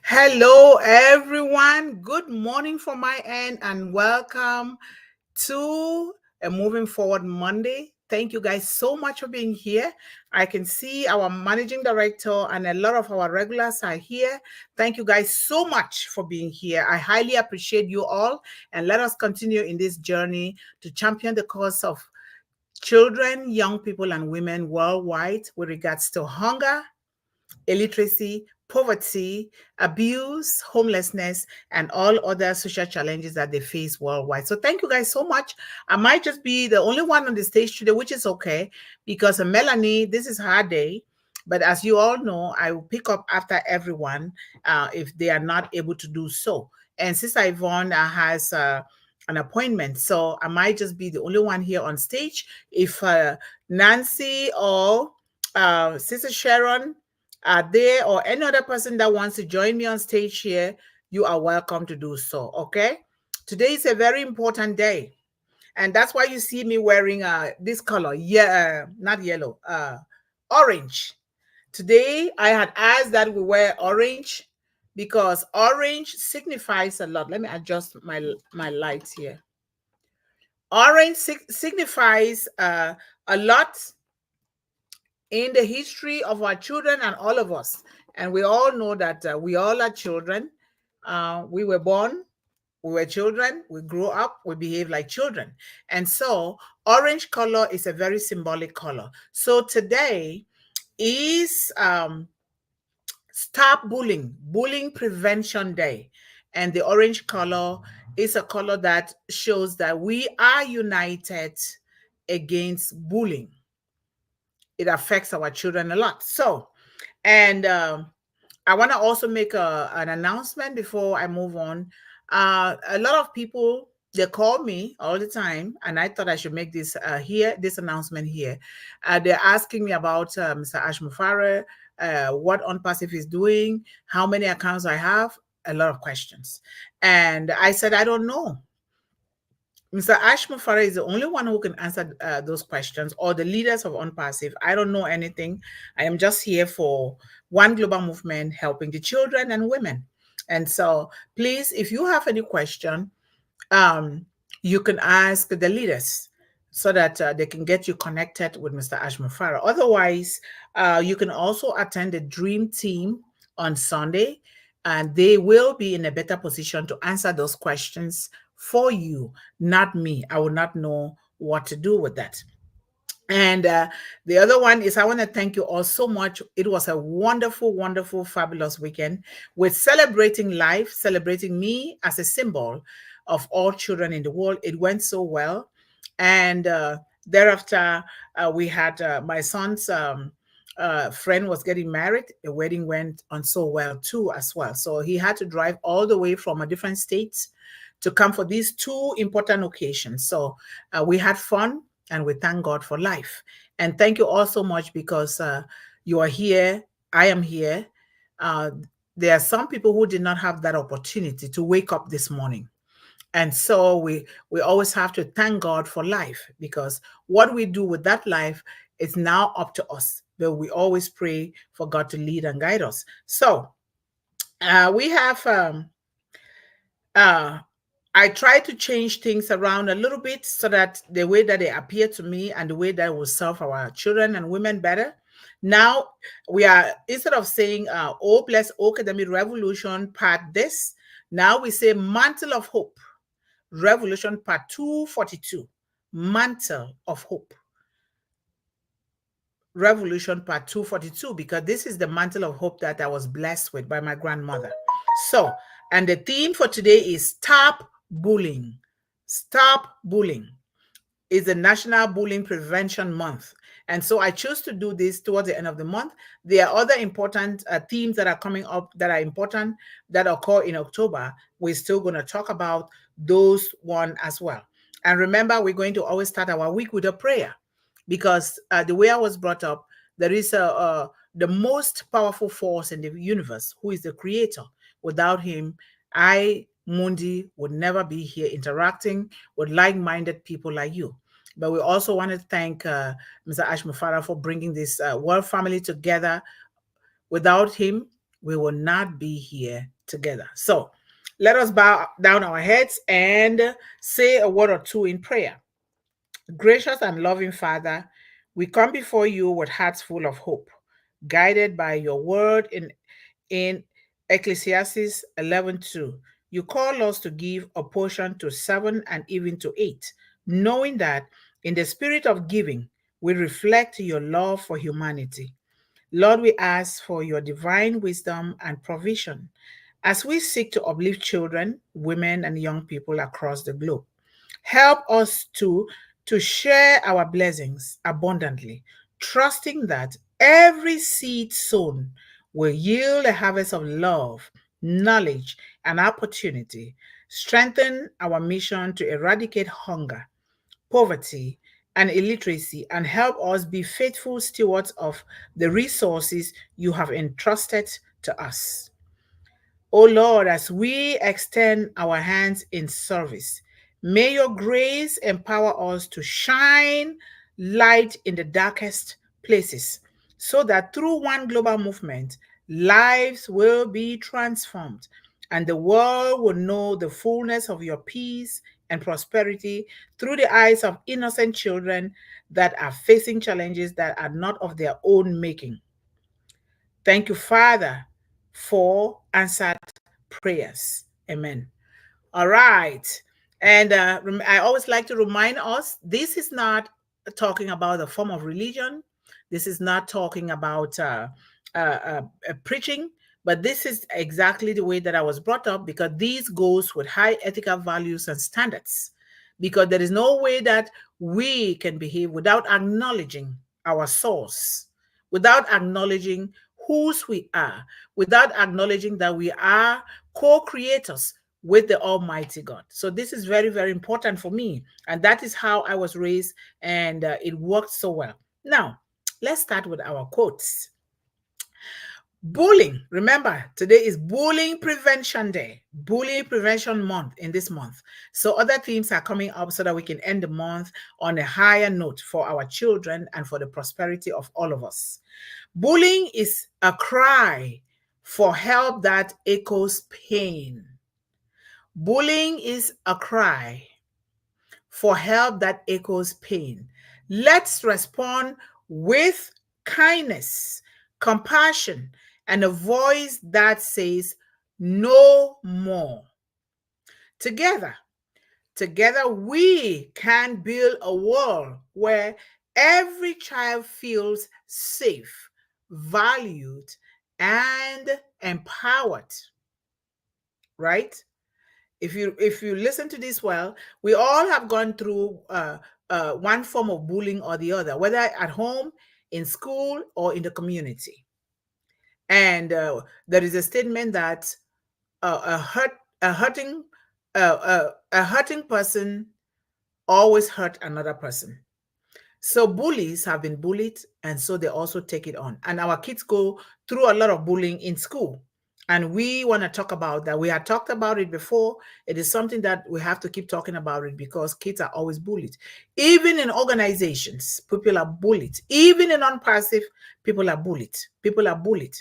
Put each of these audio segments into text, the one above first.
Hello, everyone. Good morning from my end, and welcome to a Moving Forward Monday. Thank you guys so much for being here. I can see our managing director and a lot of our regulars are here. Thank you guys so much for being here. I highly appreciate you all, and let us continue in this journey to champion the cause of children, young people, and women worldwide with regards to hunger, illiteracy, poverty, abuse, homelessness, and all other social challenges that they face worldwide. So thank you guys so much. I might just be the only one on the stage today, which is okay, because Melanie, this is her day. But as you all know, I will pick up after everyone if they are not able to do so. And Sister Yvonne has an appointment, so I might just be the only one here on stage. If Nancy or Sister Sharon are there, or any other person that wants to join me on stage here, you are welcome to do so. Okay, today is a very important day, and that's why you see me wearing this color. Yeah, not yellow, orange. Today I had asked that we wear orange because orange signifies a lot. Let me adjust my lights here. Orange signifies a lot in the history of our children and all of us. And we all know that we all are children. We were born, we were children, we grew up, we behave like children. And so orange color is a very symbolic color. So today is Stop Bullying Prevention Day. And the orange color is a color that shows that we are united against bullying. It affects our children a lot. So, and I want to also make an announcement before I move on. A lot of people, they call me all the time, and I thought I should make this this announcement here. They're asking me about Mr. Ashmufara, what OnPassive is doing, how many accounts I have, a lot of questions. And I said, I don't know. Mr. Ashmufara is the only one who can answer those questions, or the leaders of OnPassive. I don't know anything. I am just here for one global movement helping the children and women. And so please, if you have any question, you can ask the leaders so that they can get you connected with Mr. Ashmufara. Otherwise, you can also attend the Dream Team on Sunday, and they will be in a better position to answer those questions for you, not me. I will not know what to do with that. And the other one is I want to thank you all so much. It was a wonderful, wonderful, fabulous weekend with celebrating life, celebrating me as a symbol of all children in the world. It went so well. And thereafter, we had my son's friend was getting married. The wedding went on so well too, as well. So he had to drive all the way from a different state to come for these two important occasions. So we had fun, and we thank God for life. And thank you all so much because you are here. I am here. There are some people who did not have that opportunity to wake up this morning. And so we always have to thank God for life, because what we do with that life is now up to us. But we always pray for God to lead and guide us. So we have I try to change things around a little bit so that the way that they appear to me and the way that will serve our children and women better. Now we are, instead of saying O bless Academic Revolution part this, now we say Mantle of Hope, Revolution part 242, Mantle of Hope. Revolution part 242, because this is the mantle of hope that I was blessed with by my grandmother. So, and the theme for today is Stop Bullying. Stop Bullying is the National Bullying Prevention Month. And so I chose to do this towards the end of the month. There are other important themes that are coming up that are important that occur in October. We're still going to talk about those one as well. And remember, we're going to always start our week with a prayer, because the way I was brought up, there is the most powerful force in the universe, who is the creator. Without him, Mundih, would never be here interacting with like-minded people like you. But we also want to thank Mr. Ashmufara for bringing this world family together. Without him, we will not be here together. So let us bow down our heads and say a word or two in prayer. Gracious and loving Father, we come before you with hearts full of hope, guided by your word in Ecclesiastes 11:2. You call us to give a portion to 7 and even to 8, knowing that in the spirit of giving, we reflect your love for humanity. Lord, we ask for your divine wisdom and provision as we seek to uplift children, women, and young people across the globe. Help us to share our blessings abundantly, trusting that every seed sown will yield a harvest of love, knowledge, and opportunity. Strengthen our mission to eradicate hunger, poverty, and illiteracy, and help us be faithful stewards of the resources you have entrusted to us. O Lord, as we extend our hands in service, may your grace empower us to shine light in the darkest places so that through one global movement, lives will be transformed and the world will know the fullness of your peace and prosperity through the eyes of innocent children that are facing challenges that are not of their own making. Thank you, Father, for answered prayers. Amen. All right. And I always like to remind us this is not talking about a form of religion. This is not talking about preaching, but this is exactly the way that I was brought up because these goes with high ethical values and standards. Because there is no way that we can behave without acknowledging our source, without acknowledging whose we are, without acknowledging that we are co-creators with the Almighty God. So this is very, very important for me. And that is how I was raised, and it worked so well. Now, let's start with our quotes. Bullying. Remember, today is Bullying Prevention Day, Bullying Prevention Month in this month. So other themes are coming up so that we can end the month on a higher note for our children and for the prosperity of all of us. Bullying is a cry for help that echoes pain. Bullying is a cry for help that echoes pain. Let's respond with kindness, compassion, and a voice that says, no more. Together we can build a world where every child feels safe, valued, and empowered. Right? If you listen to this well, we all have gone through one form of bullying or the other, whether at home, in school, or in the community. And there is a statement that a hurting person always hurt another person. So bullies have been bullied, and so they also take it on. And our kids go through a lot of bullying in school. And we want to talk about that. We had talked about it before. It is something that we have to keep talking about it because kids are always bullied. Even in organizations, people are bullied. Even in non-passive, people are bullied. People are bullied.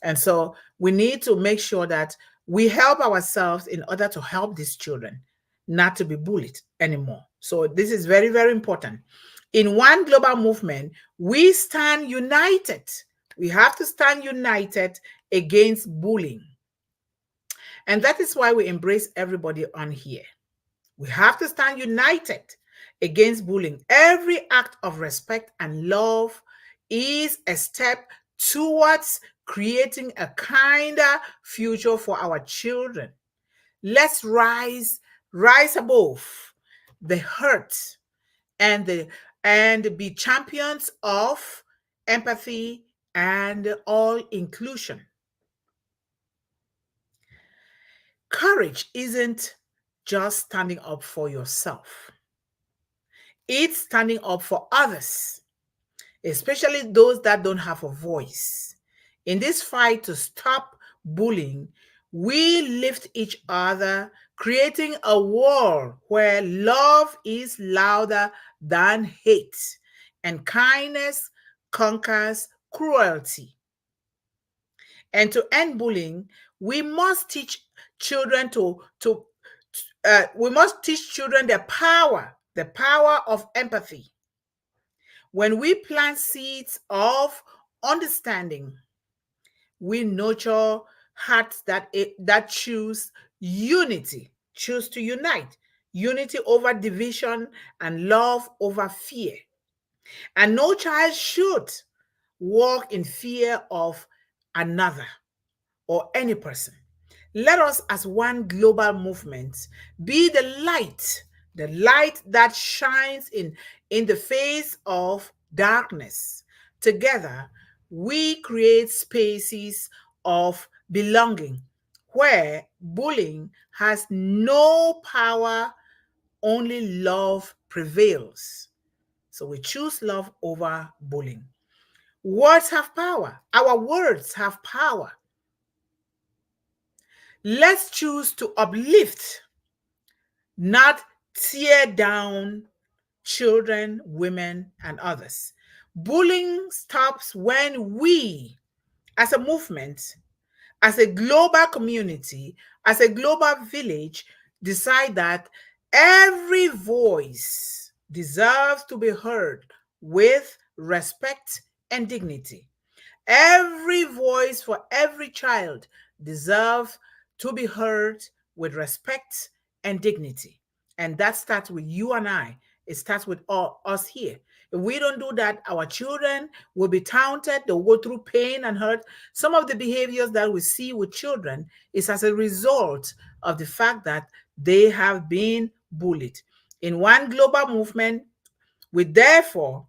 And so we need to make sure that we help ourselves in order to help these children not to be bullied anymore. So this is very, very important. In one global movement, we stand united. We have to stand united against bullying. And that is why we embrace everybody on here. We have to stand united against bullying. Every act of respect and love is a step towards creating a kinder future for our children. Let's rise above the hurt and be champions of empathy and all inclusion. Courage isn't just standing up for yourself. It's standing up for others, especially those that don't have a voice. In this fight to stop bullying, we lift each other, creating a world where love is louder than hate and kindness conquers cruelty. And to end bullying, we must teach children we must teach children the power of empathy. When we plant seeds of understanding, we nurture hearts that choose to unite, unity over division, and love over fear. And no child should walk in fear of another or any person. Let us, as one global movement, be the light that shines in the face of darkness. Together, we create spaces of belonging where bullying has no power, only love prevails. So we choose love over bullying. Words have power. Our words have power. Let's choose to uplift, not tear down children, women, and others. Bullying stops when we, as a movement, as a global community, as a global village, decide that every voice deserves to be heard with respect and dignity. Every voice for every child deserves to be heard with respect and dignity. And that starts with you and I. It starts with all us here. If we don't do that, our children will be taunted. They'll go through pain and hurt. Some of the behaviors that we see with children is as a result of the fact that they have been bullied. In one global movement, we therefore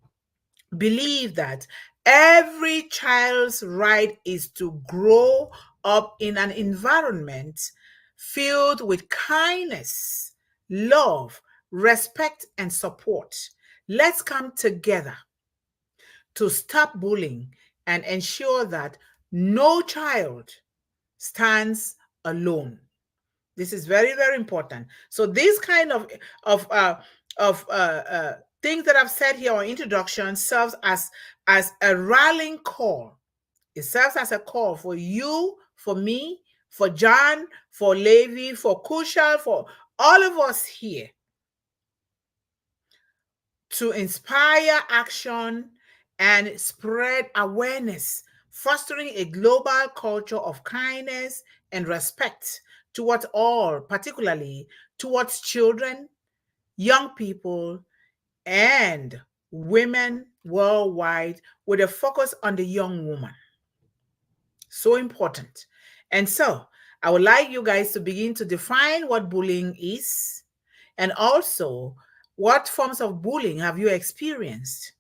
believe that every child's right is to grow up in an environment filled with kindness, love, respect, and support. Let's come together to stop bullying and ensure that no child stands alone. This is very, very important. So these kind of uh, of things that I've said here on introduction serves as a rallying call. It serves as a call for you, for me, for John, for Levi, for Kushal, for all of us here to inspire action and spread awareness, fostering a global culture of kindness and respect towards all, particularly towards children, young people, and women worldwide, with a focus on the young woman. So important. And so I would like you guys to begin to define what bullying is, and also what forms of bullying have you experienced?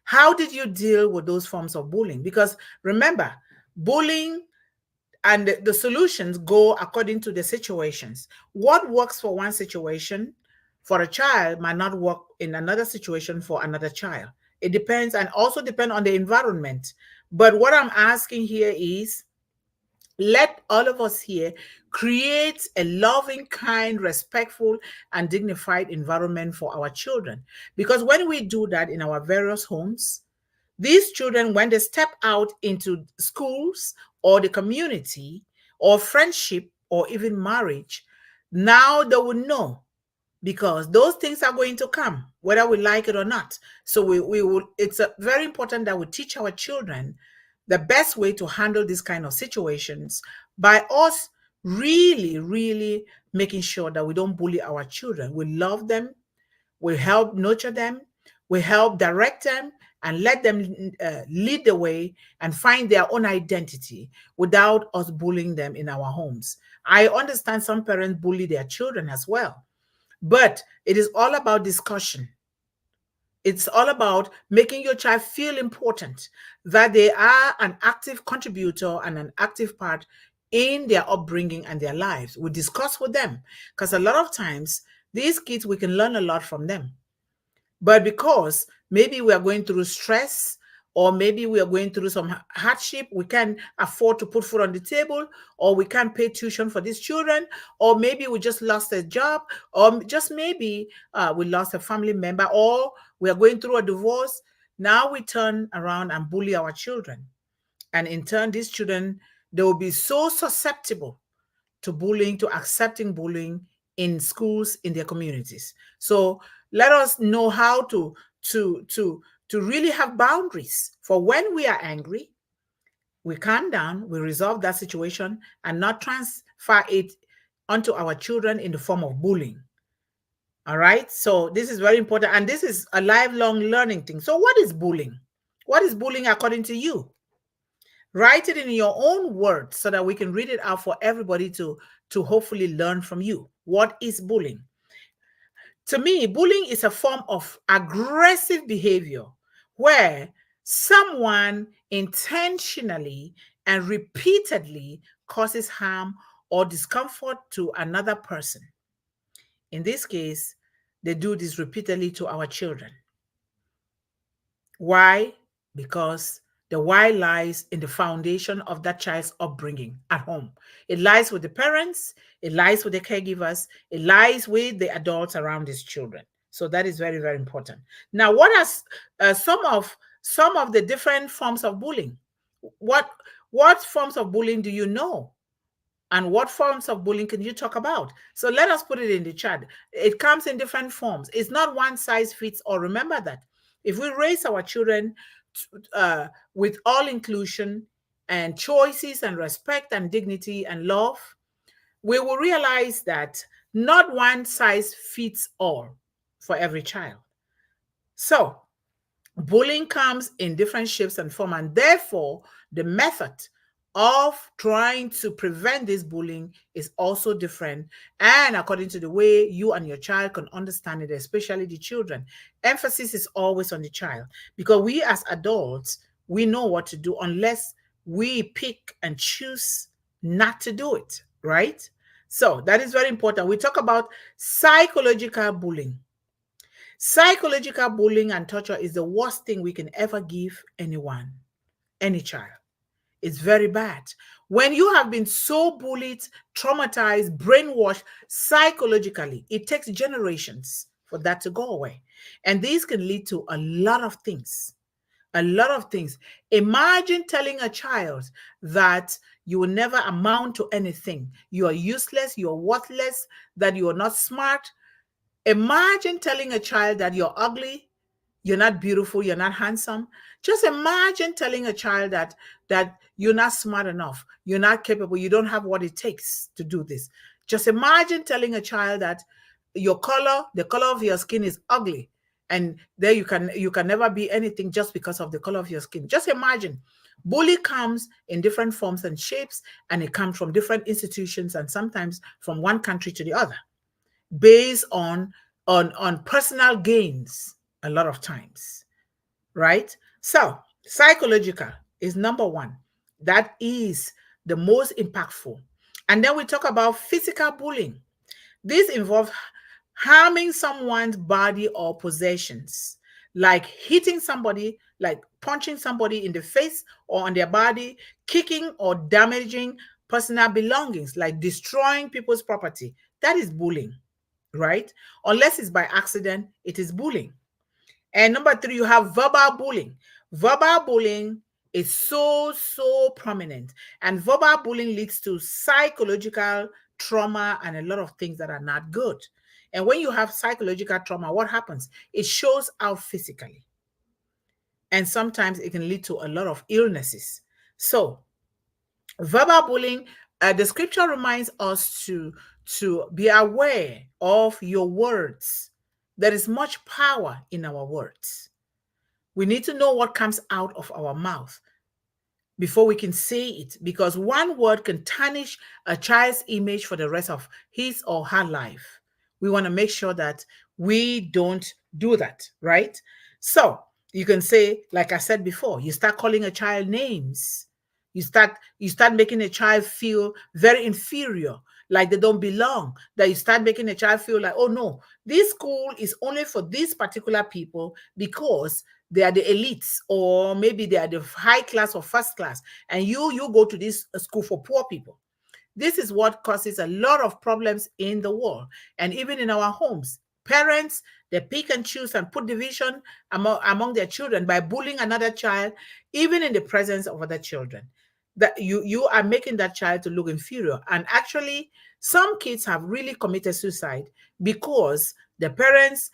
How did you deal with those forms of bullying? Because remember, bullying and the solutions go according to the situations. What works for one situation for a child might not work in another situation for another child. It depends, and also depend on the environment. But what I'm asking here is, let all of us here create a loving, kind, respectful, and dignified environment for our children. Because when we do that in our various homes, these children, when they step out into schools or the community or friendship or even marriage, now they will know, because those things are going to come, whether we like it or not. So we will, it's very important that we teach our children the best way to handle these kind of situations by us really, really making sure that we don't bully our children. We love them, we help nurture them, we help direct them, and let them lead the way and find their own identity without us bullying them in our homes. I understand some parents bully their children as well, but it is all about discussion. It's all about making your child feel important, that they are an active contributor and an active part in their upbringing and their lives. We discuss with them, because a lot of times these kids, we can learn a lot from them. But because maybe we are going through stress, or maybe we are going through some hardship, we can't afford to put food on the table, or we can't pay tuition for these children, or maybe we just lost a job, or just maybe we lost a family member, or we are going through a divorce. Now we turn around and bully our children. And in turn, these children they will be so susceptible to bullying, to accepting bullying in schools, in their communities. So let us know how to really have boundaries for when we are angry. We calm down, we resolve that situation, and not transfer it onto our children in the form of bullying. All right. So this is very important. And this is a lifelong learning thing. So what is bullying? What is bullying according to you? Write it in your own words so that we can read it out for everybody to hopefully learn from you. What is bullying? To me, bullying is a form of aggressive behavior where someone intentionally and repeatedly causes harm or discomfort to another person. In this case, they do this repeatedly to our children. Why? Because the why lies in the foundation of that child's upbringing at home. It lies with the parents, it lies with the caregivers, it lies with the adults around these children. So that is very, very important. Now, what are some of the different forms of bullying? What forms of bullying do you know? And what forms of bullying can you talk about? So let us put it in the chat. It comes in different forms. It's not one size fits all. Remember that. If we raise our children with all inclusion and choices and respect and dignity and love, we will realize that not one size fits all for every child. So bullying comes in different shapes and form, and therefore the method of trying to prevent this bullying is also different, and according to the way you and your child can understand it, especially the children. Emphasis is always on the child, because we as adults, we know what to do unless we pick and choose not to do it, right? So that is very important. We talk about psychological bullying. Psychological bullying and torture is the worst thing we can ever give anyone, any child. It's very bad. When you have been so bullied, traumatized, brainwashed psychologically, it takes generations for that to go away. And these can lead to a lot of things. A lot of things. Imagine telling a child that you will never amount to anything. You are useless, you are worthless, that you are not smart. Imagine telling a child that you're ugly, you're not beautiful, you're not handsome. Just imagine telling a child that you're not smart enough, you're not capable, you don't have what it takes to do this. Just imagine telling a child that your color, the color of your skin is ugly, and there you can never be anything just because of the color of your skin. Just imagine. Bully comes in different forms and shapes, and it comes from different institutions and sometimes from one country to the other, based on personal gains a lot of times, right? So psychological is number one. That is the most impactful. And then we talk about physical bullying. This involves harming someone's body or possessions, like hitting somebody, like punching somebody in the face or on their body, kicking or damaging personal belongings, like destroying people's property. That is bullying, right? Unless it's by accident, it is bullying. And number three, you have verbal bullying. Verbal bullying is so prominent. And verbal bullying leads to psychological trauma and a lot of things that are not good. And when you have psychological trauma, what happens? It shows out physically. And sometimes it can lead to a lot of illnesses. So verbal bullying, the scripture reminds us to be aware of your words. There is much power in our words. We need to know what comes out of our mouth before we can say it, because one word can tarnish a child's image for the rest of his or her life. We want to make sure that we don't do that, right? So you can say, like I said before, you start calling a child names. You start making a child feel very inferior, like they don't belong. That you start making a child feel like, oh no, this school is only for these particular people because they are the elites, or maybe they are the high class or first class, and you go to this school for poor people. This is what causes a lot of problems in the world and even in our homes. Parents, they pick and choose and put division among their children by bullying another child, even in the presence of other children. that you are making that child to look inferior. And actually, some kids have really committed suicide because the parents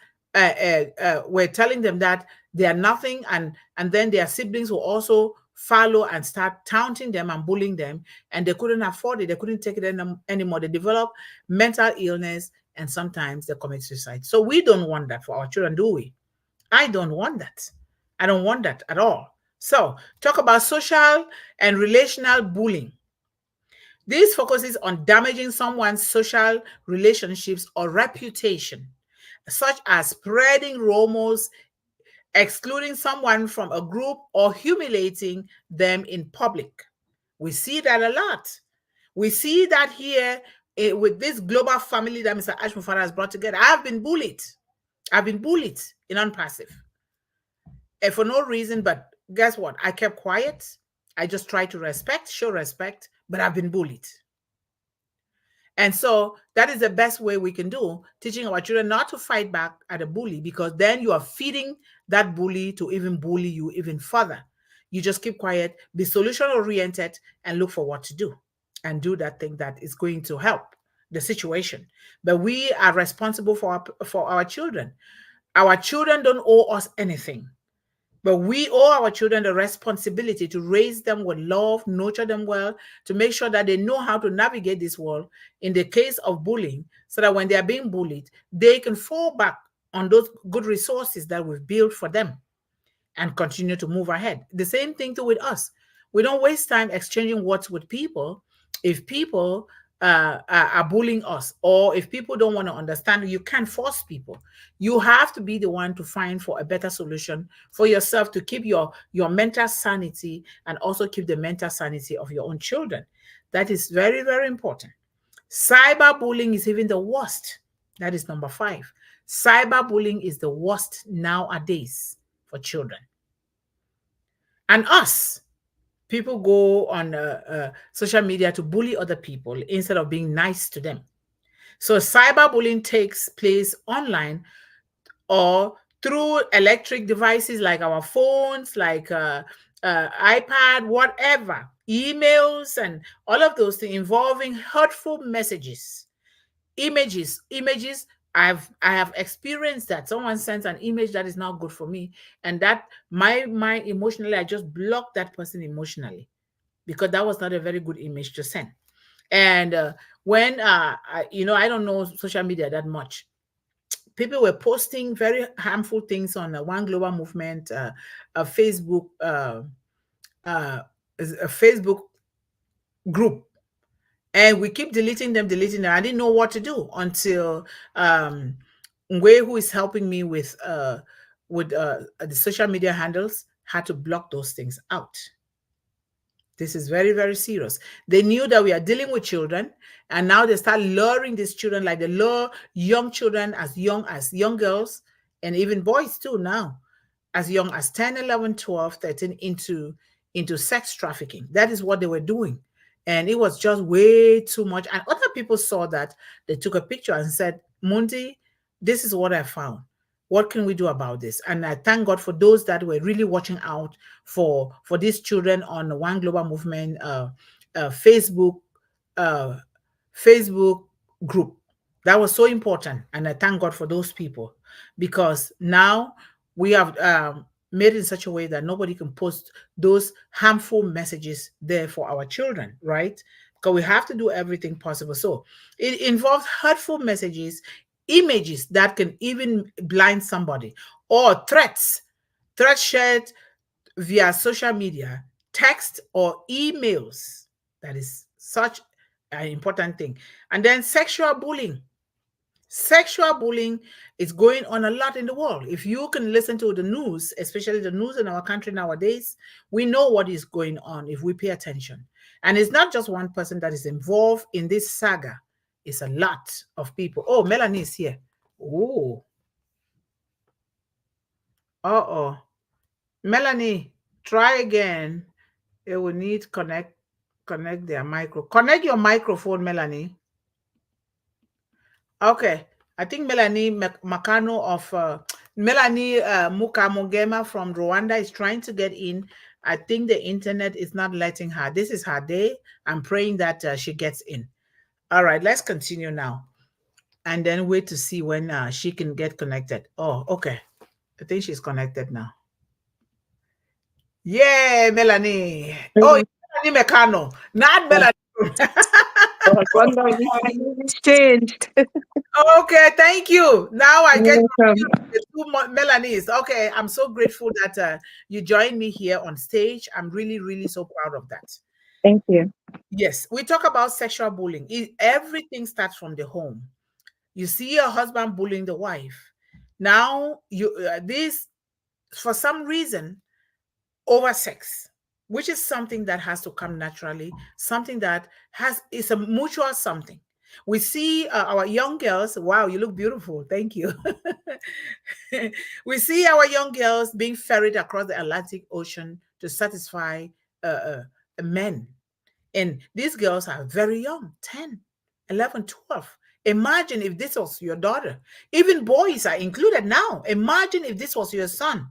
were telling them that they are nothing, and then their siblings will also follow and start taunting them and bullying them, and they couldn't afford it, they couldn't take it anymore. They develop mental illness, and sometimes they commit suicide. So we don't want that for our children, do we? I don't want that. I don't want that at all. So, talk about social and relational bullying. This focuses on damaging someone's social relationships or reputation, such as spreading rumors, excluding someone from a group, or humiliating them in public. We see that a lot. We see that here with this global family that Mr. Ashmufara has brought together. I've been bullied. I've been bullied in unpassive. And for no reason, but guess what? I kept quiet. I just tried to show respect, but I've been bullied. And so that is the best way we can do, teaching our children not to fight back at a bully, because then you are feeding that bully to even bully you even further. You just keep quiet, be solution oriented, and look for what to do, and do that thing that is going to help the situation. But we are responsible for our children. Our children don't owe us anything. But we owe our children the responsibility to raise them with love, nurture them well, to make sure that they know how to navigate this world in the case of bullying, so that when they are being bullied, they can fall back on those good resources that we've built for them and continue to move ahead. The same thing too with us. We don't waste time exchanging words with people. If people are bullying us, or if people don't want to understand, you can't force people. You have to be the one to find for a better solution for yourself, to keep your mental sanity, and also keep the mental sanity of your own children. That is very, very important. Cyberbullying is even the worst. That is number 5. Cyberbullying is the worst nowadays for children. And us, people go on social media to bully other people instead of being nice to them. So cyberbullying takes place online or through electric devices like our phones, like iPad, whatever, emails, and all of those things, involving hurtful messages, images. I have experienced that. Someone sends an image that is not good for me, and that my emotionally, I just block that person emotionally, because that was not a very good image to send. And when I don't know social media that much, people were posting very harmful things on One Global Movement, a Facebook group, and we keep deleting them. I didn't know what to do until Ngwe, who is helping me with the social media handles, had to block those things out. This is very, very serious. They knew that we are dealing with children, and now they start luring these children, like they lure young children as young girls, and even boys too now, as young as 10, 11, 12, 13, into sex trafficking. That is what they were doing. And it was just way too much. And other people saw that. They took a picture and said, Mundih, this is what I found. What can we do about this? And I thank God for those that were really watching out for these children on the One Global Movement Facebook group. That was so important. And I thank God for those people, because now we have made it in such a way that nobody can post those harmful messages there for our children, right? Because we have to do everything possible. So it involves hurtful messages, images that can even blind somebody, or threats shared via social media, text, or emails. That is such an important thing. And then sexual bullying. Sexual bullying is going on a lot in the world. If you can listen to the news, especially the news in our country nowadays, we know what is going on if we pay attention. And it's not just one person that is involved in this saga. It's a lot of people. Oh, Melanie is here. Oh. Uh-oh. Melanie, try again. It will need connect their micro. Connect your microphone, Melanie. Okay. I think Melanie Mukamugema from Rwanda is trying to get in, I think the internet is not letting her. This is her day. I'm praying that she gets in. All right, let's continue now. And then wait to see when she can get connected. Oh, okay. I think she's connected now. Yeah, Melanie. Oh, Melanie Mecano, not Melanie. It's changed. Okay, thank you. Now I get Welcome. the two Melanies. Okay, I'm so grateful that you joined me here on stage. I'm really, really so proud of that. Thank you. Yes, we talk about sexual bullying. Everything starts from the home. You see your husband bullying the wife. Now this for some reason over sex, which is something that has to come naturally, something that is a mutual something. We see our young girls. Wow, you look beautiful. Thank you. We see our young girls being ferried across the Atlantic Ocean to satisfy men. And these girls are very young, 10, 11, 12. Imagine if this was your daughter. Even boys are included now. Imagine if this was your son.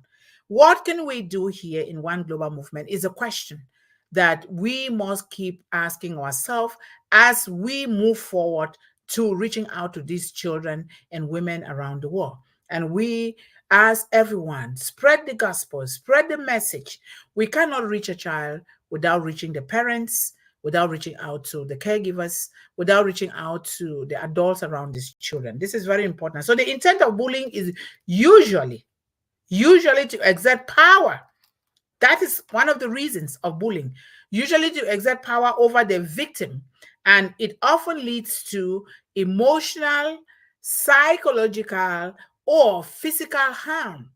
What can we do here in One Global Movement is a question that we must keep asking ourselves as we move forward to reaching out to these children and women around the world. And we ask everyone, spread the gospel, spread the message. We cannot reach a child without reaching the parents, without reaching out to the caregivers, without reaching out to the adults around these children. This is very important. So the intent of bullying is usually to exert power. That is one of the reasons of bullying, usually to exert power over the victim. And it often leads to emotional, psychological, or physical harm.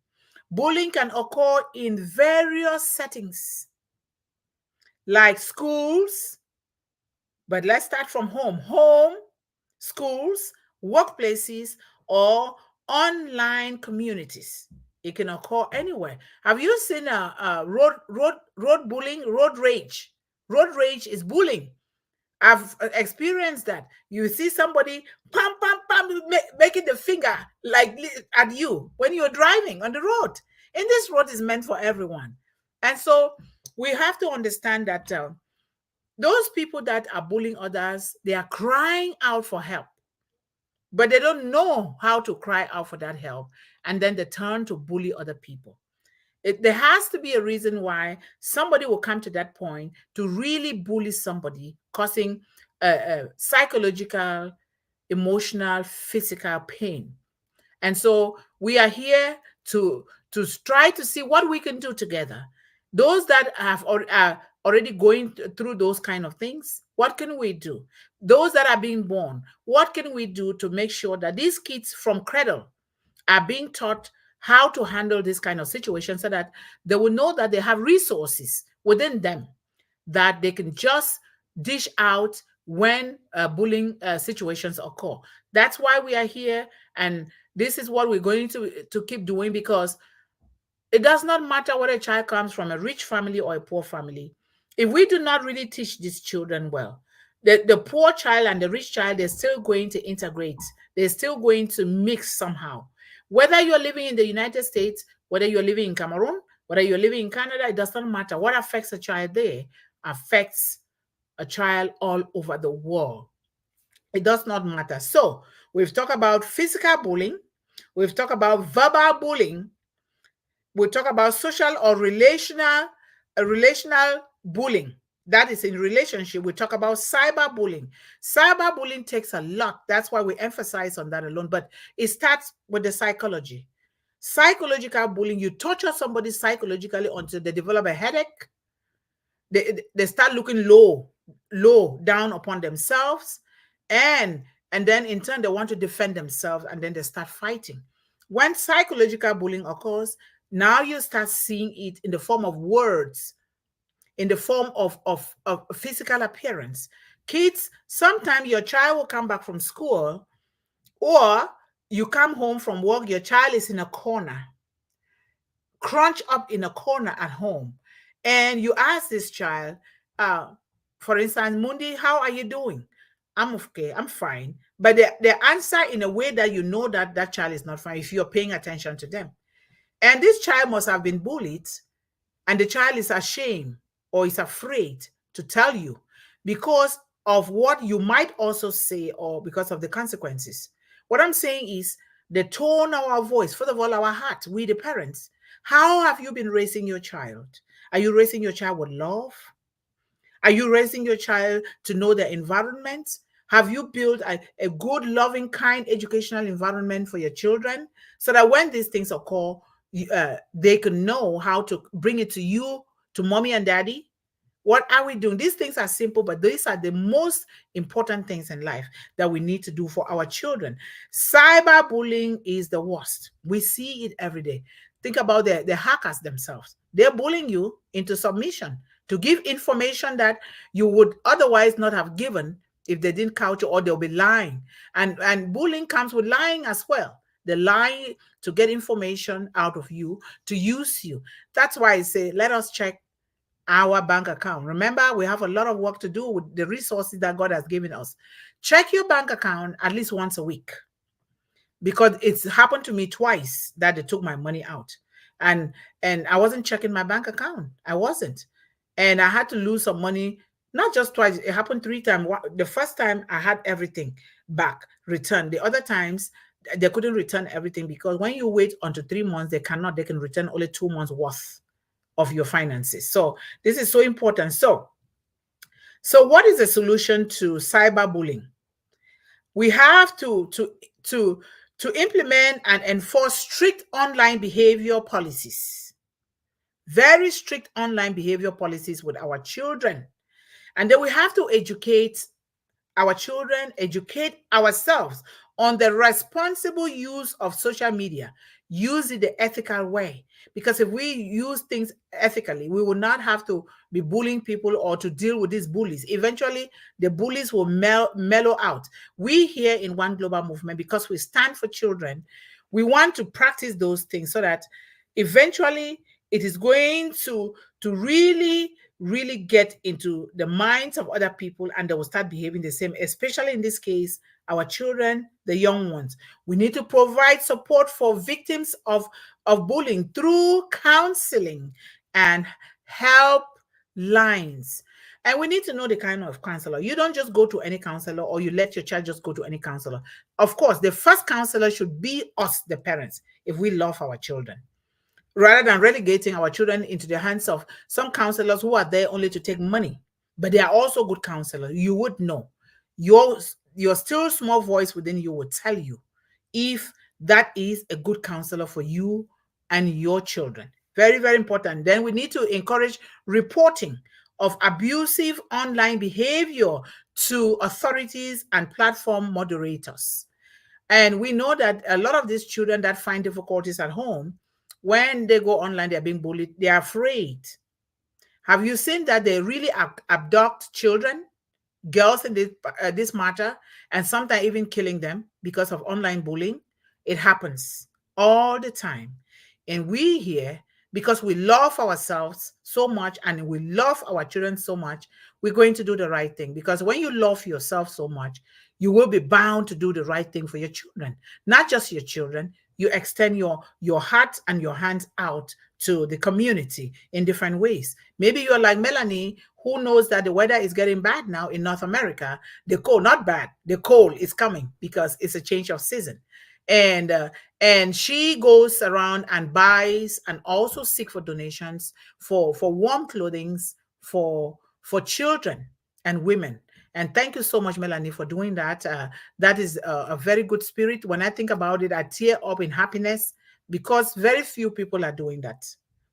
Bullying can occur in various settings, like schools, but let's start from home, schools, workplaces, or online communities. It can occur anywhere. Have you seen road bullying, road rage? Road rage is bullying. I've experienced that. You see somebody pam pam pam making the finger like at you when you're driving on the road. And this road is meant for everyone. And so we have to understand that those people that are bullying others, they are crying out for help, but they don't know how to cry out for that help. And then they turn to bully other people. There has to be a reason why somebody will come to that point to really bully somebody, causing psychological, emotional, physical pain. And so we are here to try to see what we can do together. Those that are already going through those kind of things, what can we do? Those that are being born, what can we do to make sure that these kids from cradle are being taught how to handle this kind of situation so that they will know that they have resources within them that they can just dish out when bullying situations occur. That's why we are here, and this is what we're going to keep doing, because it does not matter whether a child comes from a rich family or a poor family. If we do not really teach these children well, the poor child and the rich child, they're still going to integrate. They're still going to mix somehow. Whether you're living in the United States, whether you're living in Cameroon, whether you're living in Canada, it does not matter. What affects a child there affects a child all over the world. It does not matter. So we've talked about physical bullying. We've talked about verbal bullying. We'll talk about social or relational bullying. That is in relationship. We talk about cyberbullying. Cyberbullying takes a lot. That's why we emphasize on that alone. But it starts with the psychology. Psychological bullying, you torture somebody psychologically until they develop a headache. They start looking low down upon themselves. And then in turn, they want to defend themselves, and then they start fighting. When psychological bullying occurs, now you start seeing it in the form of words, in the form of physical appearance. Kids, sometimes your child will come back from school, or you come home from work, your child is in a corner, crunched up in a corner at home. And you ask this child, for instance, Mundih, how are you doing? I'm okay, I'm fine. But they answer in a way that you know that that child is not fine if you're paying attention to them. And this child must have been bullied and the child is ashamed or is afraid to tell you because of what you might also say or because of the consequences. What I'm saying is the tone of our voice, first of all, our heart, we the parents. How have you been raising your child? Are you raising your child with love? Are you raising your child to know the environment? Have you built a good, loving, kind educational environment for your children so that when these things occur, they can know how to bring it to you, to mommy and daddy? What are we doing? These things are simple, but these are the most important things in life that we need to do for our children. Cyberbullying is the worst. We see it every day. Think about the hackers themselves. They're bullying you into submission to give information that you would otherwise not have given if they didn't couch you, or they'll be lying. And bullying comes with lying as well. They lie to get information out of you, to use you. That's why I say, let us check our bank account. Remember, we have a lot of work to do with the resources that God has given us. Check your bank account at least once a week, because it's happened to me twice that they took my money out, and I wasn't checking my bank account. I wasn't, and I had to lose some money. Not just twice, it happened 3 times. The first time I had everything back returned. The other times they couldn't return everything, because when you wait until 3 months, they can return only 2 months worth of your finances. So this is so important. So what is the solution to cyberbullying? We have to implement and enforce strict online behavior policies, very strict online behavior policies with our children. And then we have to educate our children, educate ourselves on the responsible use of social media. Use it the ethical way. Because if we use things ethically, we will not have to be bullying people or to deal with these bullies. Eventually, the bullies will mellow out. We here in One Global Movement, because we stand for children, we want to practice those things so that eventually it is going to really get into the minds of other people, and they will start behaving the same, especially in this case, our children, the young ones. We need to provide support for victims of bullying through counseling and help lines. And we need to know the kind of counselor. You don't just go to any counselor, or you let your child just go to any counselor. Of course, the first counselor should be us, the parents, if we love our children, rather than relegating our children into the hands of some counselors who are there only to take money. But they are also good counselors. You would know. Your still small voice within you will tell you if that is a good counselor for you and your children. Very, very important. Then we need to encourage reporting of abusive online behavior to authorities and platform moderators. And we know that a lot of these children that find difficulties at home, when they go online, they're being bullied, they're afraid. Have you seen that they really abduct children, girls in this matter, and sometimes even killing them because of online bullying? It happens all the time. And we here, because we love ourselves so much and we love our children so much, we're going to do the right thing. Because when you love yourself so much, you will be bound to do the right thing for your children. Not just your children, you extend your heart and your hands out to the community in different ways. Maybe you're like Melanie, who knows that the weather is getting bad now in North America. The cold, not bad, the cold is coming because it's a change of season. And she goes around and buys and also seek for donations for warm clothing for children and women. And thank you so much, Melanie, for doing that. That is a very good spirit. When I think about it, I tear up in happiness, because very few people are doing that.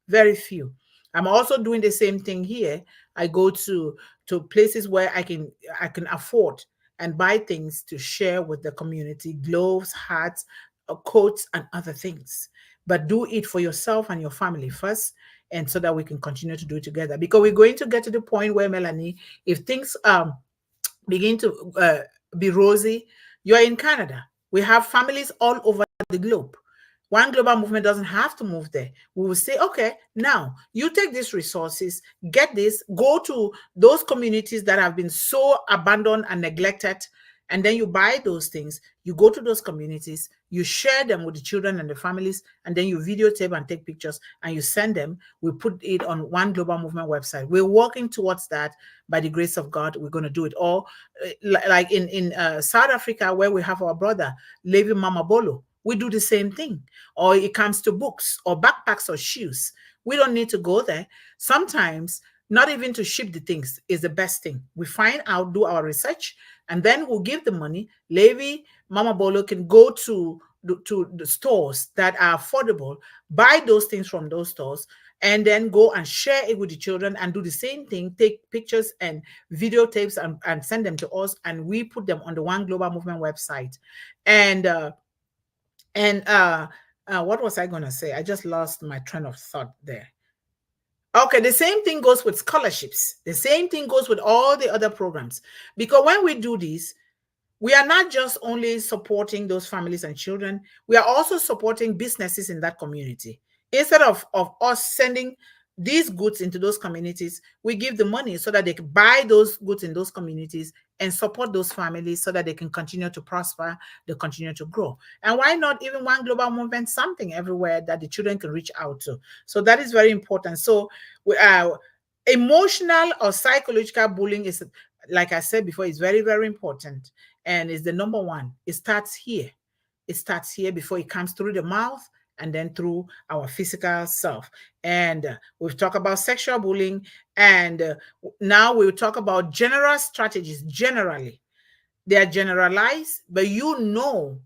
Very few. I'm also doing the same thing here. I go to places where I can afford and buy things to share with the community: gloves, hats, coats, and other things. But do it for yourself and your family first, and so that we can continue to do it together. Because we're going to get to the point where, Melanie, if things begin to be rosy, you're in Canada. We have families all over the globe. One Global Movement doesn't have to move there. We will say, okay, now you take these resources, get this, go to those communities that have been so abandoned and neglected, And then you buy those things, you go to those communities, you share them with the children and the families, and then you videotape and take pictures and you send them. We put it on One Global Movement website. We're working towards that. By the grace of God, we're going to do it all. Like in South Africa, where we have our brother, Levi Mamabolo, we do the same thing. Or it comes to books or backpacks or shoes. We don't need to go there. Sometimes not even to ship the things is the best thing. We find out, do our research, and then we'll give the money. Levi Mamabolo can go to the stores that are affordable, buy those things from those stores, and then go and share it with the children and do the same thing, take pictures and videotapes and send them to us, and we put them on the One Global Movement website. And what was I going to say? I just lost my train of thought there. Okay, the same thing goes with scholarships. The same thing goes with all the other programs. Because when we do this, we are not just only supporting those families and children, we are also supporting businesses in that community. Instead of us sending these goods into those communities, we give the money so that they can buy those goods in those communities and support those families so that they can continue to prosper, they continue to grow. And why not even One Global Movement, something everywhere that the children can reach out to? So that is very important. So emotional or psychological bullying is, like I said before, is very, very important. And is the number one. It starts here. It starts here before it comes through the mouth and then through our physical self. And we've talked about sexual bullying. And now we'll talk about general strategies. Generally, they are generalized, but you know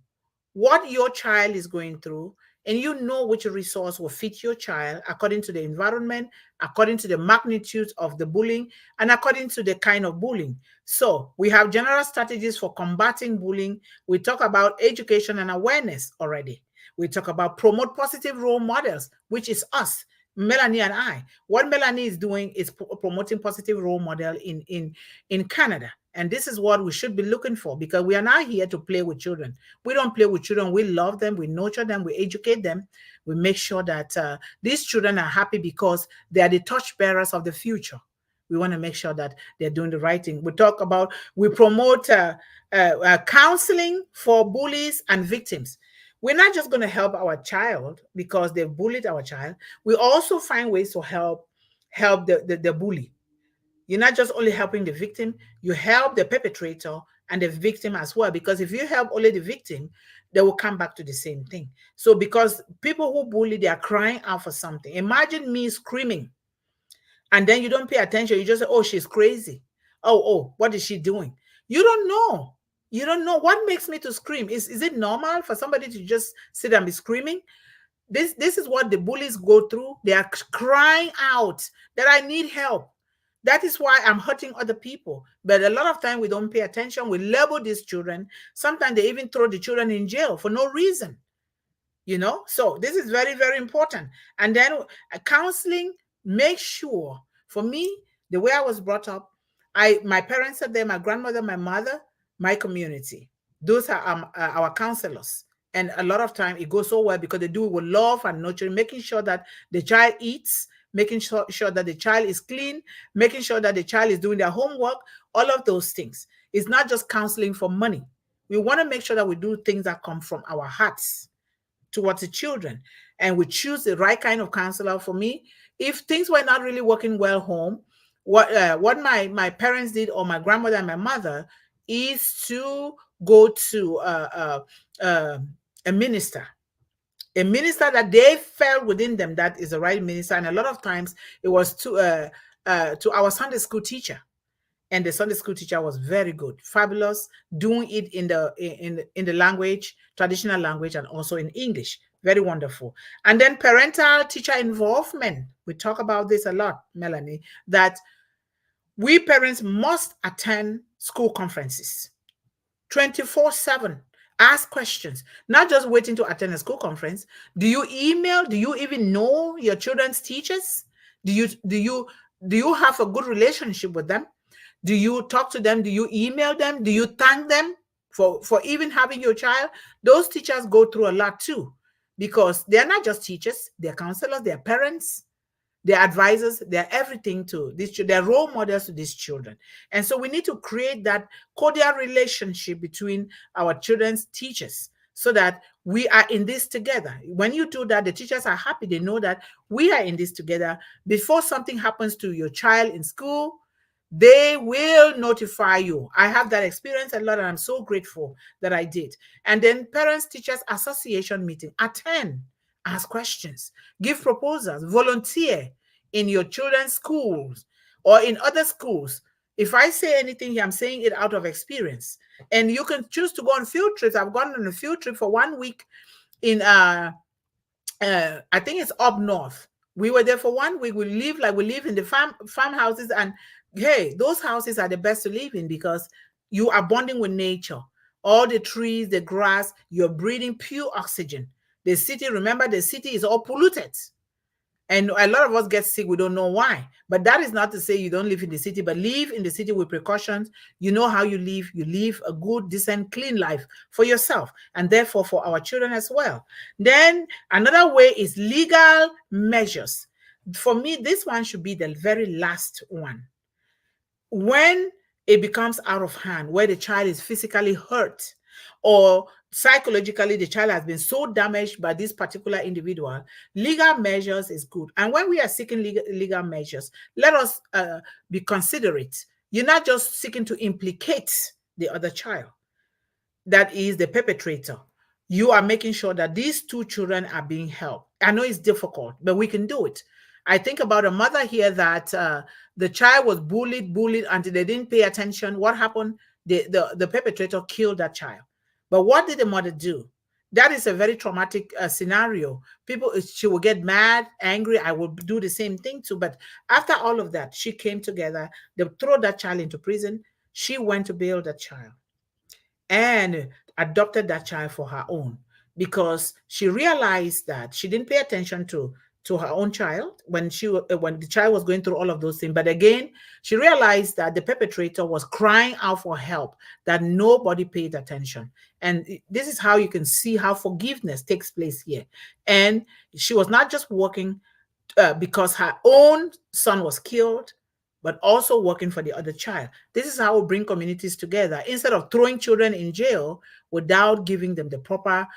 what your child is going through, and you know which resource will fit your child according to the environment, according to the magnitude of the bullying, and according to the kind of bullying. So we have general strategies for combating bullying. We talk about education and awareness already. We talk about promote positive role models, which is us, Melanie and I. What Melanie is doing is promoting positive role model in Canada. And this is what we should be looking for, because we are not here to play with children. We don't play with children. We love them. We nurture them. We educate them. We make sure that these children are happy because they are the torchbearers of the future. We want to make sure that they're doing the right thing. We promote counseling for bullies and victims. We're not just going to help our child because they've bullied our child. We also find ways to help the bully. You're not just only helping the victim, you help the perpetrator and the victim as well. Because if you help only the victim, they will come back to the same thing. So because people who bully, they are crying out for something. Imagine me screaming and then you don't pay attention. You just say, oh, she's crazy. Oh, what is she doing? You don't know. You don't know what makes me to scream. Is it normal for somebody to just sit and be screaming? This is what the bullies go through. They are crying out that I need help. That is why I'm hurting other people. But a lot of time we don't pay attention. We label these children. Sometimes they even throw the children in jail for no reason. So this is very, very important. And then counseling, make sure, for me, the way I was brought up, my parents are there, my grandmother, my mother, my community. Those are our counselors. And a lot of time it goes so well because they do it with love and nurturing, making sure that the child eats, making sure that the child is clean, making sure that the child is doing their homework, all of those things. It's not just counseling for money. We want to make sure that we do things that come from our hearts towards the children. And we choose the right kind of counselor. For me, if things were not really working well home, what my parents did, or my grandmother and my mother, is to go to a minister that they felt within them that is the right minister. And a lot of times it was to our Sunday school teacher. And the Sunday school teacher was very good, fabulous, doing it in the language, traditional language, and also in English. Very wonderful. And then parental teacher involvement. We talk about this a lot, Melanie, that we parents must attend school conferences 24/7. Ask questions, not just waiting to attend a school conference. Do you email? Do you even know your children's teachers? Do you have a good relationship with them? Do you talk to them? Do you email them? Do you thank them for even having your child? Those teachers go through a lot too, because they're not just teachers, they're counselors, they're parents. They're advisors, they're everything to these children, they're role models to these children. And so we need to create that cordial relationship between our children's teachers so that we are in this together. When you do that, the teachers are happy. They know that we are in this together. Before something happens to your child in school, they will notify you. I have that experience a lot, and I'm so grateful that I did. And then Parents Teachers Association meeting, attend, ask questions, give proposals, volunteer in your children's schools or in other schools. If I say anything here, I'm saying it out of experience. And you can choose to go on field trips. I've gone on a field trip for 1 week in I think it's up north. We were there for 1 week. We live in the farmhouses, and hey, those houses are the best to live in because you are bonding with nature. All the trees, the grass, you're breathing pure oxygen. The city, remember, the city is all polluted. And a lot of us get sick. We don't know why. But that is not to say you don't live in the city, but live in the city with precautions. You know how you live. You live a good, decent, clean life for yourself and therefore for our children as well. Then another way is legal measures. For me, this one should be the very last one. When it becomes out of hand, where the child is physically hurt or psychologically the child has been so damaged by this particular individual, legal measures is good. And when we are seeking legal measures, let us be considerate. You're not just seeking to implicate the other child, that is the perpetrator. You are making sure that these two children are being helped. I know it's difficult, but we can do it. I think about a mother here that the child was bullied until they didn't pay attention. What happened? The perpetrator killed that child. But what did the mother do? That is a very traumatic scenario. She will get mad, angry. I will do the same thing too. But after all of that, she came together. They throw that child into prison. She went to bail that child and adopted that child for her own because she realized that she didn't pay attention to her own child when the child was going through all of those things. But again, she realized that the perpetrator was crying out for help, that nobody paid attention. And this is how you can see how forgiveness takes place here. And she was not just working because her own son was killed, but also working for the other child. This is how we bring communities together instead of throwing children in jail without giving them the proper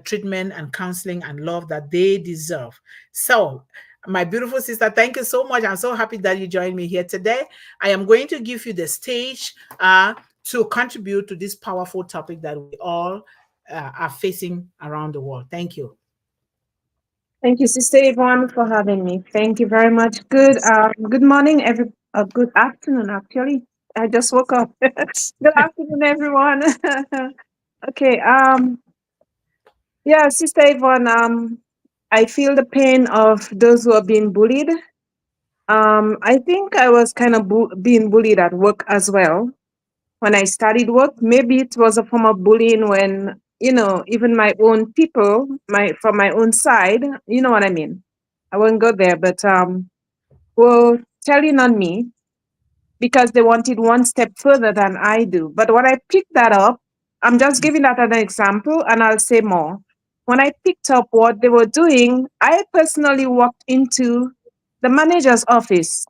treatment and counseling and love that they deserve. So, my beautiful sister, thank you so much. I'm so happy that you joined me here today. I am going to give you the stage to contribute to this powerful topic that we all are facing around the world. Thank you. Thank you, Sister Yvonne, for having me. Thank you very much. Good morning, good afternoon, actually. I just woke up. Good afternoon, everyone. Okay. Yeah, Sister Yvonne, I feel the pain of those who are being bullied. I think I was kind of being bullied at work as well. When I started work, maybe it was a form of bullying when, even my own people, from my own side, you know what I mean? I won't go there, but were telling on me because they wanted one step further than I do. But when I picked that up, I'm just giving that as an example, and I'll say more. When I picked up what they were doing, I personally walked into the manager's office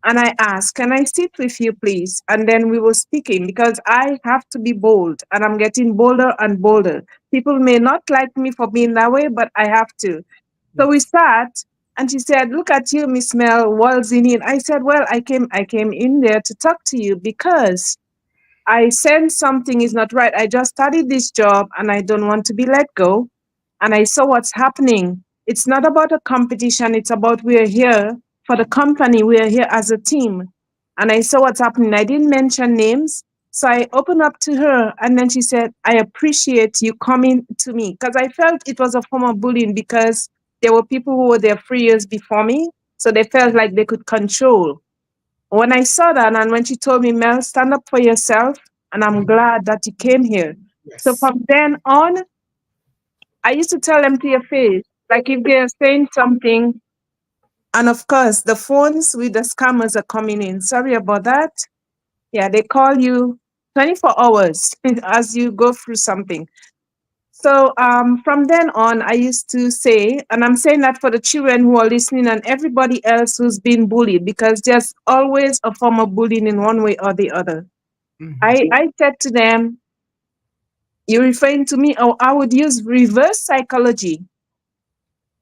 and I asked, "Can I sit with you, please?" And then we were speaking because I have to be bold, and I'm getting bolder and bolder. People may not like me for being that way, but I have to. So we sat, and she said, "Look at you, Miss Mel, what's in it?" I said, "Well, I came in there to talk to you because I sense something is not right. I just started this job and I don't want to be let go. And I saw what's happening. It's not about a competition. It's about we're here for the company. We're here as a team." And I saw what's happening. I didn't mention names. So I opened up to her, and then she said, "I appreciate you coming to me," because I felt it was a form of bullying because there were people who were there 3 years before me. So they felt like they could control. When I saw that, and when she told me, "Mel, stand up for yourself," and I'm glad that you came here. So Yes. from then on, I used to tell them to your face, like if they're saying something, and of course, the phones with the scammers are coming in. Sorry about that. Yeah, they call you 24 hours as you go through something. So from then on, I used to say, and I'm saying that for the children who are listening and everybody else who's been bullied, because there's always a form of bullying in one way or the other. Mm-hmm. I said to them, you're referring to me, or I would use reverse psychology.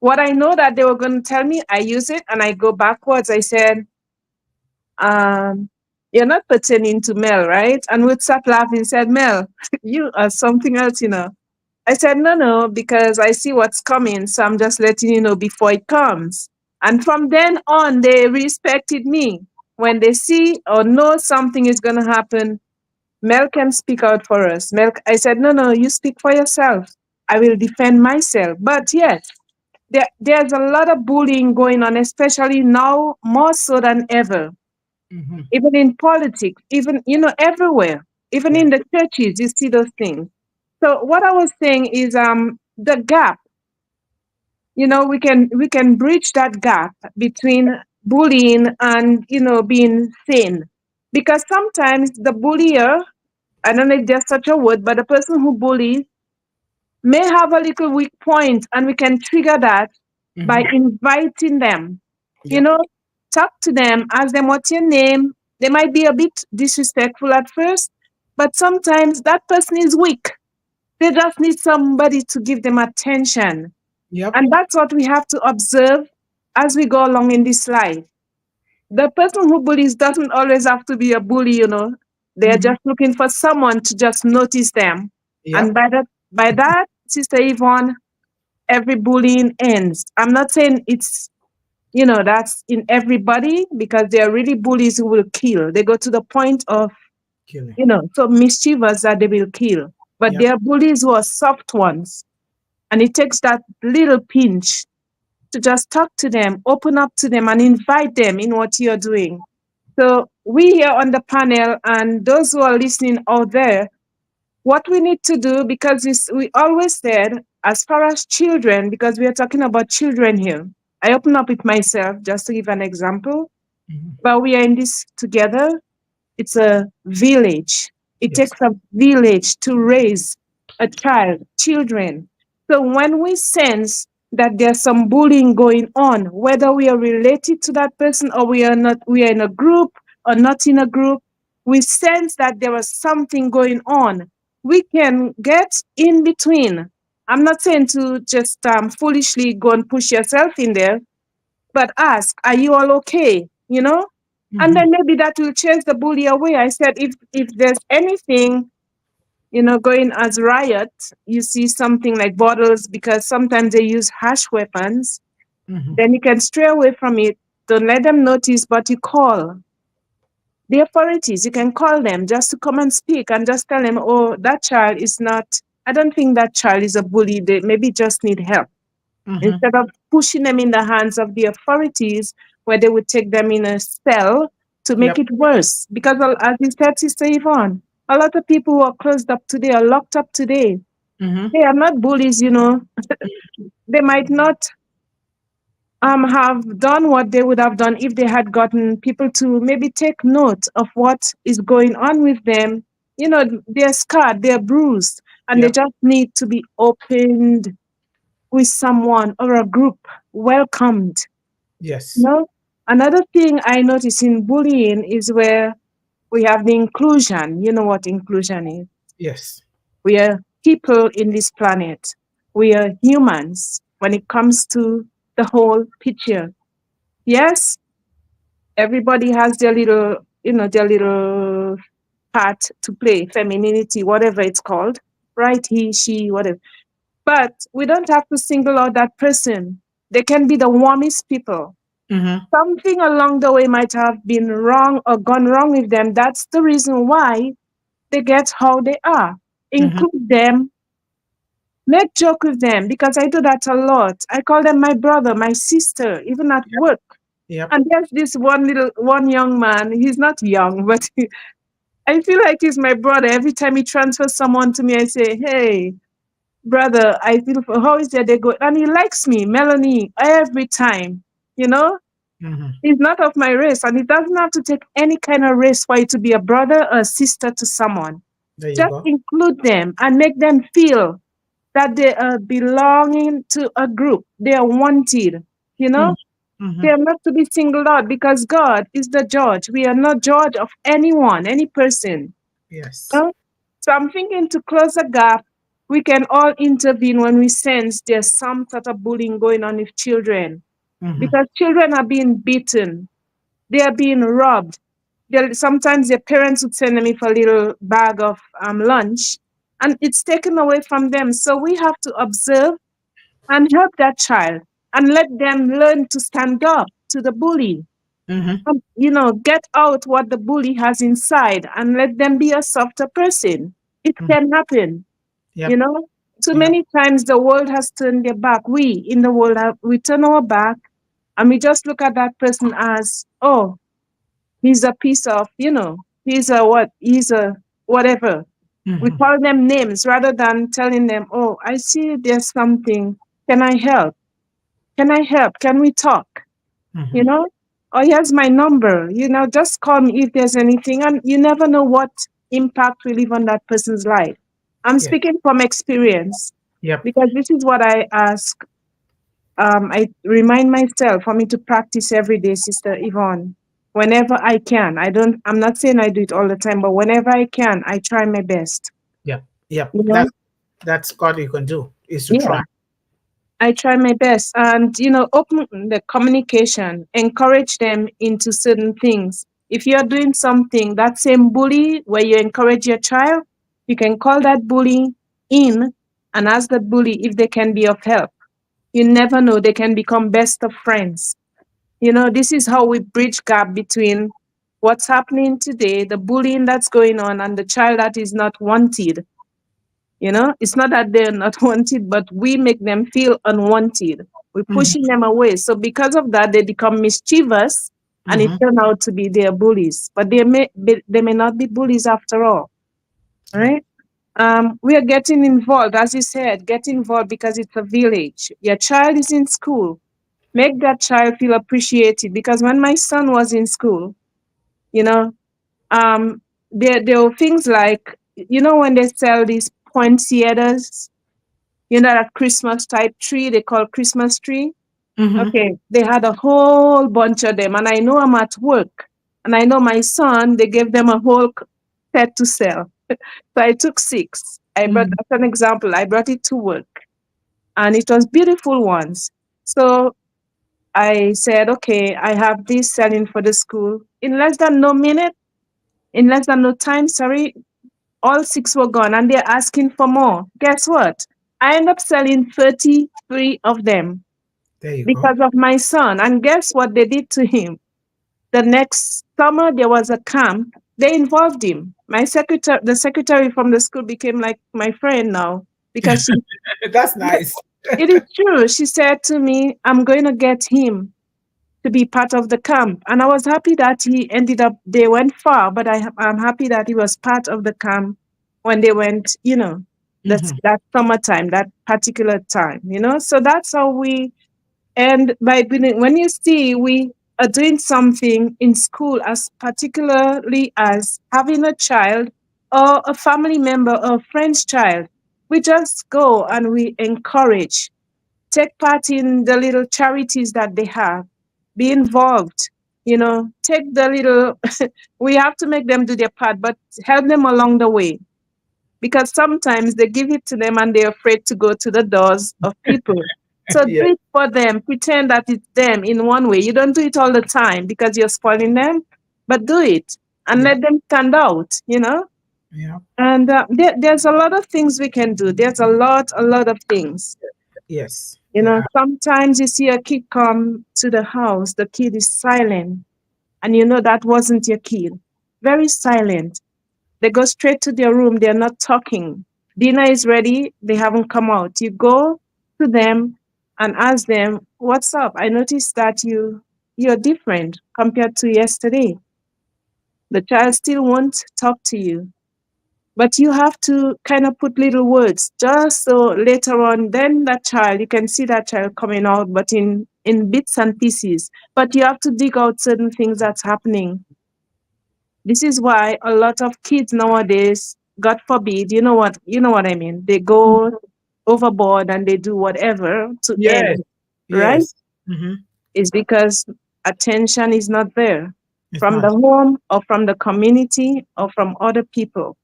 What I know that they were going to tell me, I use it and I go backwards. I said, um, you're not pertaining to Mel, right? And we'd start laughing, said, Mel, you are something else, you know. I said, no, no, because I see what's coming. So I'm just letting you know before it comes. And from then on, they respected me. When they see or know something is going to happen, Mel can speak out for us. Mel, I said, no, no, you speak for yourself. I will defend myself. But yes, there's a lot of bullying going on, especially now, more so than ever. Mm-hmm. Even in politics, even, you know, everywhere, even Yeah. in the churches, you see those things. So what I was saying is the gap, you know, we can bridge that gap between bullying and, you know, being sane. Because sometimes the bullier, I don't know if there's such a word, but the person who bullies may have a little weak point, and we can trigger that by Mm-hmm. inviting them. You Yep. know, talk to them, ask them what's your name. They might be a bit disrespectful at first, but sometimes that person is weak. They just need somebody to give them attention. Yep. And that's what we have to observe as we go along in this life. The person who bullies doesn't always have to be a bully, you know. They're Mm-hmm. just looking for someone to just notice them. And Yep. by that, Sister Yvonne, every bullying ends. I'm not saying it's, you know, that's in everybody, because there are really bullies who will kill. They go to the point of, Killing. you know, so mischievous that they will kill. But Yep. there are bullies who are soft ones. And it takes that little pinch to just talk to them, open up to them, and invite them in what you're doing. So, we here on the panel and those who are listening out there, what we need to do, because we always said, as far as children, because we are talking about children here, I open up with myself just to give an example, Mm-hmm. but we are in this together. It's a village. It Yes. takes a village to raise a child, children. So when we sense that there's some bullying going on, whether we are related to that person or we are not, we are in a group or not in a group, we sense that there is something going on. We can get in between. I'm not saying to just foolishly go and push yourself in there, but ask, are you all okay? You know? And Mm-hmm. then maybe that will chase the bully away. I said, if there's anything, you know, going as riot, you see something like bottles, because sometimes they use harsh weapons, Mm-hmm. then you can stray away from it. Don't let them notice, but you call the authorities. You can call them just to come and speak and just tell them, oh, that child is not, I don't think that child is a bully. They maybe just need help, Mm-hmm. instead of pushing them in the hands of the authorities, where they would take them in a cell to make Yep. it worse. Because as you said, Sister Yvonne, a lot of people who are closed up today, are locked up today, Mm-hmm. they are not bullies, you know. They might not have done what they would have done if they had gotten people to maybe take note of what is going on with them. You know, they're scarred, they're bruised, and they Yep. just need to be opened with someone or a group, welcomed. Yes. No. Another thing I notice in bullying is where we have the inclusion. You know what inclusion is? Yes. We are people in this planet. We are humans when it comes to the whole picture. Yes, everybody has their little, you know, their little part to play, femininity, whatever it's called, right? He, she, whatever. But we don't have to single out that person. They can be the warmest people. Mm-hmm. Something along the way might have been wrong or gone wrong with them. That's the reason why they get how they are. Mm-hmm. Include them, make joke with them, because I do that a lot. I call them my brother, my sister, even at Yep. work. Yep. And there's this one young man. He's not young, but I feel like he's my brother. Every time he transfers someone to me, I say, "Hey, brother, I feel for how is that they go?" And he likes me, Melanie, every time. You know, Mm-hmm. he's not of my race, and it doesn't have to take any kind of race for you to be a brother or a sister to someone. There you Just go. include them and make them feel. that they are belonging to a group. They are wanted, you know? They Mm-hmm. are not to be singled out because God is the judge. We are not judge of anyone, any person. Yes. Huh? So I'm thinking to close the gap, we can all intervene when we sense there's some sort of bullying going on with children. Mm-hmm. Because children are being beaten, they are being robbed. Sometimes their parents would send them with a little bag of lunch, and it's taken away from them. So we have to observe and help that child and let them learn to stand up to the bully. Mm-hmm. Get out what the bully has inside and let them be a softer person. It Mm. can happen, you Yep. know. Too Yep. many times the world has turned their back. We in the world we turn our back and we just look at that person as, oh, he's a piece of, he's a what, he's a whatever. We Mm-hmm. call them names rather than telling them, oh, I see there's something. Can I help? Can I help? Can we talk? Mm-hmm. You know? Or here's my number. Just call me if there's anything. And you never know what impact will leave on that person's life. I'm Yes. speaking from experience Yep. because this is what I ask. I remind myself for me to practice every day, Sister Yvonne. Whenever I can. I'm not saying I do it all the time, but whenever I can, I try my best. Yep. Yep. You know? That's all you can do is to Yeah. try. I try my best and, open the communication, encourage them into certain things. If you're doing something, that same bully where you encourage your child, you can call that bully in and ask that bully if they can be of help. You never know, they can become best of friends. This is how we bridge gap between what's happening today, the bullying that's going on, and the child that is not wanted. It's not that they're not wanted, but we make them feel unwanted. We're Mm-hmm. pushing them away. So because of that, they become mischievous and it Mm-hmm. turns out to be their bullies. But they may not be bullies after all. Yep. Right? We are getting involved, as you said, get involved because it's a village. Your child is in school. Make that child feel appreciated. Because when my son was in school, you know, there were things like, when they sell these poinsettias, that Christmas type tree they call Christmas tree. Mm-hmm. Okay, they had a whole bunch of them, and I know I'm at work, and I know my son. They gave them a whole set to sell. So I took six. I brought, Mm-hmm. as an example, I brought it to work, and it was beautiful ones. So I said, okay, I have this selling for the school in less than no time. Sorry, all six were gone, and they're asking for more. Guess what? I end up selling 33 of them There you go. because of my son. And guess what they did to him? The next summer, there was a camp. They involved him. The secretary from the school became like my friend now because That's nice. it is true. She said to me, I'm going to get him to be part of the camp. And I was happy that they went far, but I'm happy that he was part of the camp when they went, Mm-hmm. that summertime, that particular time, So that's how and when you see we are doing something in school, as particularly as having a child or a family member or a friend's child, we just go and we encourage, take part in the little charities that they have, be involved, take the little, we have to make them do their part, but help them along the way. Because sometimes they give it to them and they're afraid to go to the doors of people. So Yeah. do it for them, pretend that it's them in one way. You don't do it all the time because you're spoiling them, but do it and Yeah. let them stand out. Yeah. And there's a lot of things we can do. There's a lot of things. Yes. There are. Sometimes you see a kid come to the house, the kid is silent, and that wasn't your kid. Very silent. They go straight to their room, they're not talking. Dinner is ready, they haven't come out. You go to them and ask them, what's up? I noticed that you're different compared to yesterday. The child still won't talk to you. But you have to kind of put little words just so later on, then that child, you can see that child coming out, but in bits and pieces. But you have to dig out certain things that's happening. This is why a lot of kids nowadays, God forbid, you know what I mean? They go, overboard and they do whatever to Yes. end, right? Yes. Mm-hmm. Is because attention is not there It's from the not. home or from the community or from other people,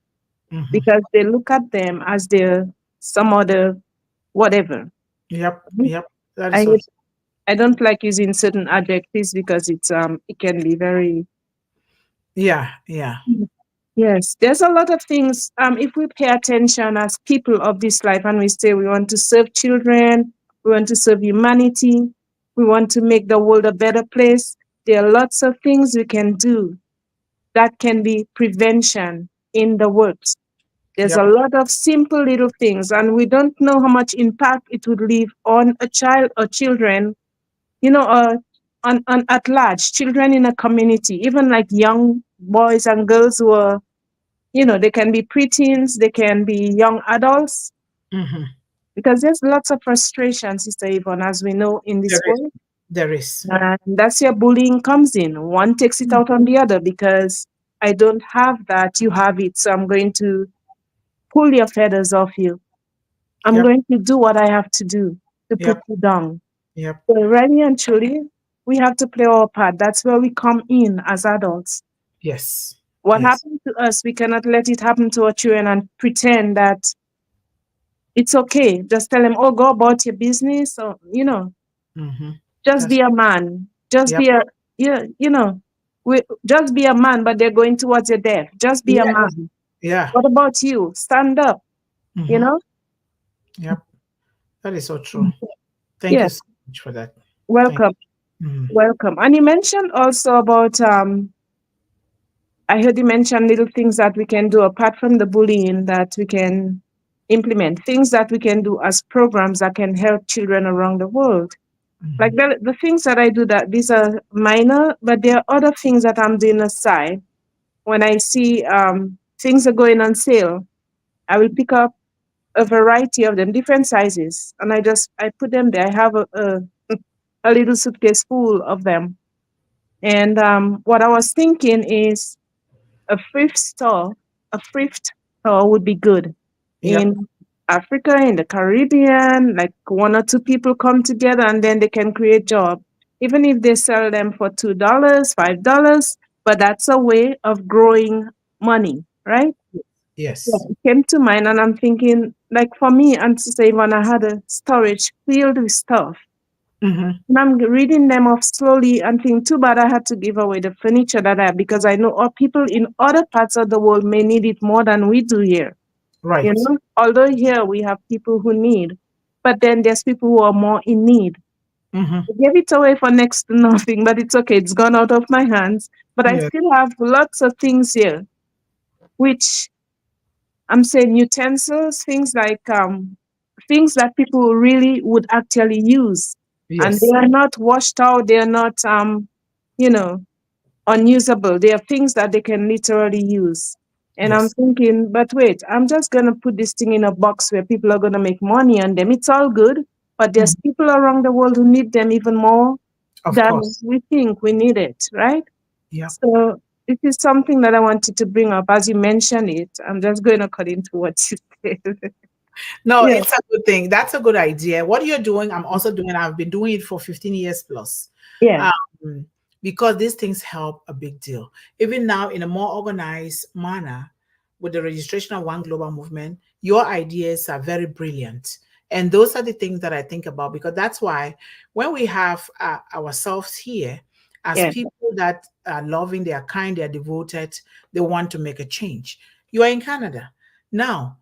Mm-hmm. because they look at them as they're some other whatever. Yep. Yep. That is I so true. I don't like using certain adjectives because it can be very. Yeah. Yeah. Yes, there's a lot of things. If we pay attention as people of this life and we say we want to serve children, we want to serve humanity, we want to make the world a better place, there are lots of things we can do that can be prevention in the works. There's a Yep. lot of simple little things, and we don't know how much impact it would leave on a child or children, on at large, children in a community, even like young boys and girls who are, they can be preteens, they can be young adults, Mm-hmm. because there's lots of frustration, Sister Yvonne, as we know in There this is. world. There is. And that's where bullying comes in. One takes it out on the other because I don't have that, you have it. So I'm going to pull your feathers off you. I'm Yep. going to do what I have to do to put Yep. you down. Yep. So really and truly, we have to play our part. That's where we come in as adults. Yes. What Yes. happened to us, we cannot let it happen to our children and pretend that it's okay. Just tell them, oh, go about your business. Or, Mm-hmm. just That's be a man. Just yep. be a, you know, just be a man, but they're going towards your death. Just be a Yes. man. Yeah. What about you? Stand up, you Mm-hmm. know? Yep. That is so true. Thank Yeah, you so much for that. Thank welcome. you. Mm-hmm. Welcome. And you mentioned also about, I heard you mention little things that we can do apart from the bullying that we can implement, things that we can do as programs that can help children around the world. Mm-hmm. Like the things that I do, that these are minor, but there are other things that I'm doing aside. When I see things are going on sale, I will pick up a variety of them, different sizes, and I put them there. I have a little suitcase full of them. And what I was thinking is a thrift store, a thrift store would be good Yep. in Africa, in the Caribbean. Like one or two people come together and then they can create job, even if they sell them for $2, $5. But that's a way of growing money, right? Yeah, Yes. it came to mind, and I'm thinking, like for me, and to say when I had a storage filled with stuff, Mm-hmm. and I'm reading them off slowly and think, too bad I had to give away the furniture that I have, because I know our people in other parts of the world may need it more than we do here. Right. Although here we have people who need, but then there's people who are more in need. Mm-hmm. I gave it away for next to nothing, but it's okay. It's gone out of my hands. But I Yes. still have lots of things here, which I'm saying utensils, things like things that people really would actually use, and they Yes. are not washed out. They are not you know, unusable. They are things that they can literally use. And I'm Yes. thinking, but wait, I'm just gonna put this thing in a box where people are gonna make money on them. It's all good, but there's Mhm. people around the world who need them even more Of than course. we think we need it, right? Yep. So it is something that I wanted to bring up as you mentioned it. I'm just going according to what you said. No, Yeah, it's a good thing. That's a good idea. What you're doing, I'm also doing. I've been doing it for 15 years plus. yeah, Um, because these things help a big deal. Even now, in a more organized manner, with the registration of One Global Movement, your ideas are very brilliant. And those are the things that I think about, because that's why when we have ourselves here as yeah, people that are loving, they are kind, they are devoted, they want to make a change. You are in Canada. Now,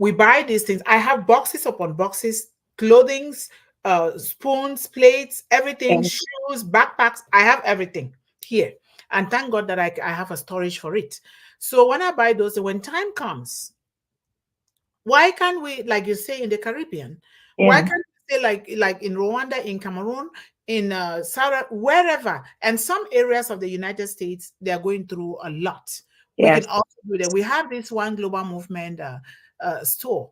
we buy these things. I have boxes upon boxes, clothings, spoons, plates, everything, yeah, shoes, backpacks. I have everything here. And thank God that I have a storage for it. So when I buy those, when time comes, why can't we, like you say in the Caribbean, why yeah, can't we say like in Rwanda, in Cameroon, in South, wherever, and some areas of the United States, they are going through a lot. We can yes, also do that. We have this One Global Movement store.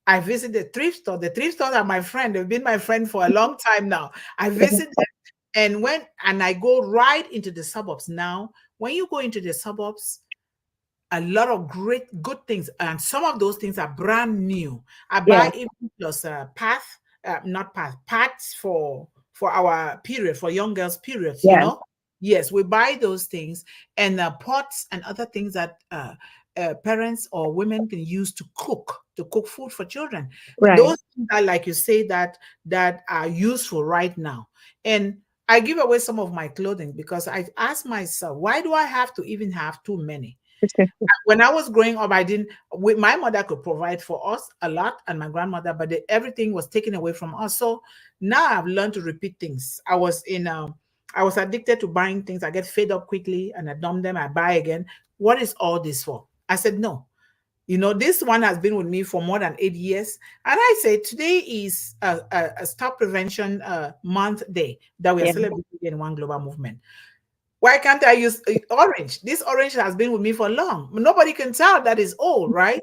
I visit the thrift store. The thrift stores are my friend. They've been my friend for a long time now. I visit them, and I go right into the suburbs. Now, when you go into the suburbs, a lot of good things, and some of those things are brand new. I Yeah. buy even plus not pads for our period, for young girls periods, Yeah. yes, we buy those things, and pots and other things that parents or women can use to cook food for children. Right. Those things are, like you say, that are useful right now. And I give away some of my clothing because I ask myself, why do I have to even have too many? When I was growing up, I didn't. My mother could provide for us a lot, and my grandmother, but everything was taken away from us. So now I've learned to repeat things. I was addicted to buying things. I get fed up quickly, and I dump them. I buy again. What is all this for? I said no. This one has been with me for more than 8 years. And I say today is a Stop Prevention Month Day that we are Yeah. celebrating in One Global Movement. Why can't I use orange? This orange has been with me for long. Nobody can tell that is old, right?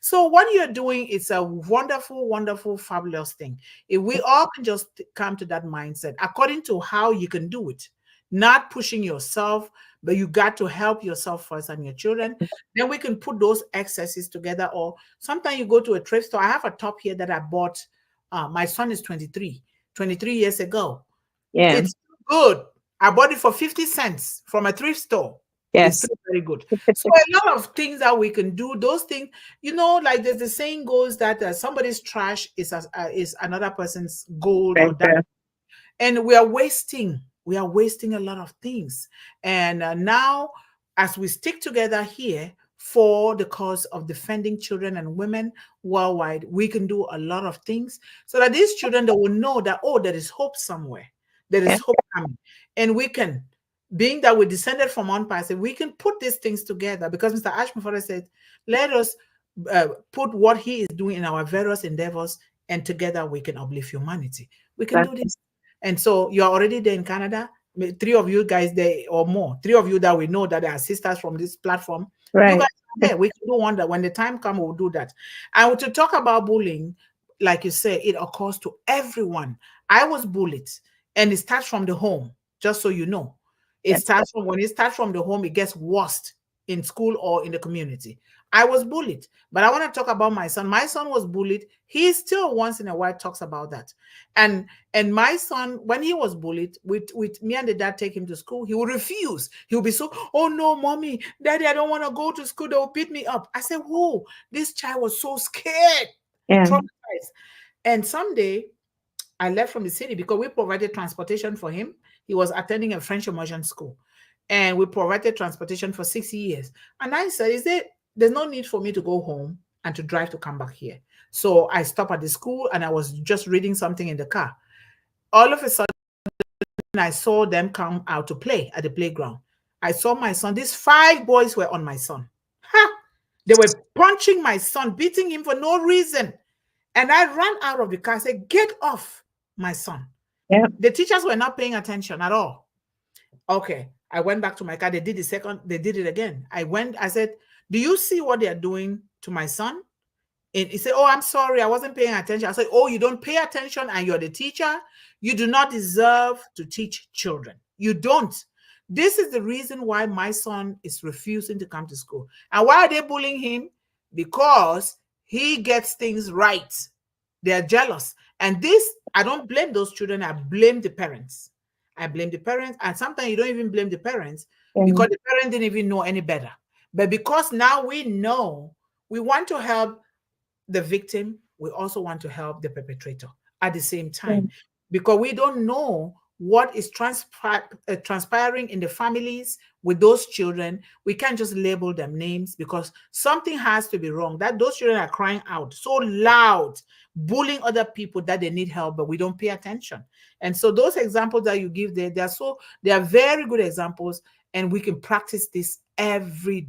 So what you're doing is a wonderful, wonderful, fabulous thing. If we all can just come to that mindset, according to how you can do it, not pushing yourself, but you got to help yourself first and your children. Then we can put those excesses together. Or sometimes you go to a thrift store. I have a top here that I bought. My son is 23 years ago. Yeah. It's good. I bought it for 50 cents from a thrift store. It's Yes. still very good. So a lot of things that we can do, those things, like there's the saying goes that somebody's trash is another person's gold or Right diamond. there. And we are wasting a lot of things. And now, as we stick together here for the cause of defending children and women worldwide, we can do a lot of things so that these children, they will know that, oh, there is hope somewhere. There Yeah. is hope coming. And we can, being that we descended from one person, we can put these things together, because Mr. Ashmore said, let us put what he is doing in our various endeavors, and together we can uplift humanity. We can do Exactly. this. And so you're already there in Canada. Three of you guys there or more. Three of you that we know that are sisters from this platform. You Right. guys are there. We can do wonder. When the time comes, we'll do that. And to talk about bullying, like you say, it occurs to everyone. I was bullied, and it starts from the home, just so you know. Yeah. When it starts from the home, it gets worse in school or in the community. I was bullied, but I want to talk about my son. My son was bullied. He still once in a while talks about that. And my son, when he was bullied, with me and the dad take him to school, he would refuse. He would be so, oh no, mommy, daddy, I don't want to go to school. They will beat me up. I said, whoa, this child was so scared, Yeah. traumatized. And someday I left from the city because we provided transportation for him. He was attending a French immersion school, and we provided transportation for 6 years. And I said, there's no need for me to go home and to drive to come back here. So I stopped at the school, and I was just reading something in the car. All of a sudden, I saw them come out to play at the playground. I saw my son. These 5 boys were on my son. Ha! They were punching my son, beating him for no reason. And I ran out of the car. I said, get off my son. Yeah. The teachers were not paying attention at all. Okay. I went back to my car. They did it again. I said, do you see what they are doing to my son? And he said, oh, I'm sorry, I wasn't paying attention. I said, oh, you don't pay attention and you're the teacher? You do not deserve to teach children. You don't. This is the reason why my son is refusing to come to school. And why are they bullying him? Because he gets things right. They're jealous. And this, I don't blame those children. I blame the parents. And sometimes you don't even blame the parents Yeah. because the parent didn't even know any better. But because now we know, we want to help the victim, we also want to help the perpetrator at the same Yeah. time, because we don't know what is transpiring in the families with those children. We can't just label them names, because something has to be wrong, that those children are crying out so loud, bullying other people, that they need help, but we don't pay attention. And so those examples that you give there, they are very good examples, and we can practice this every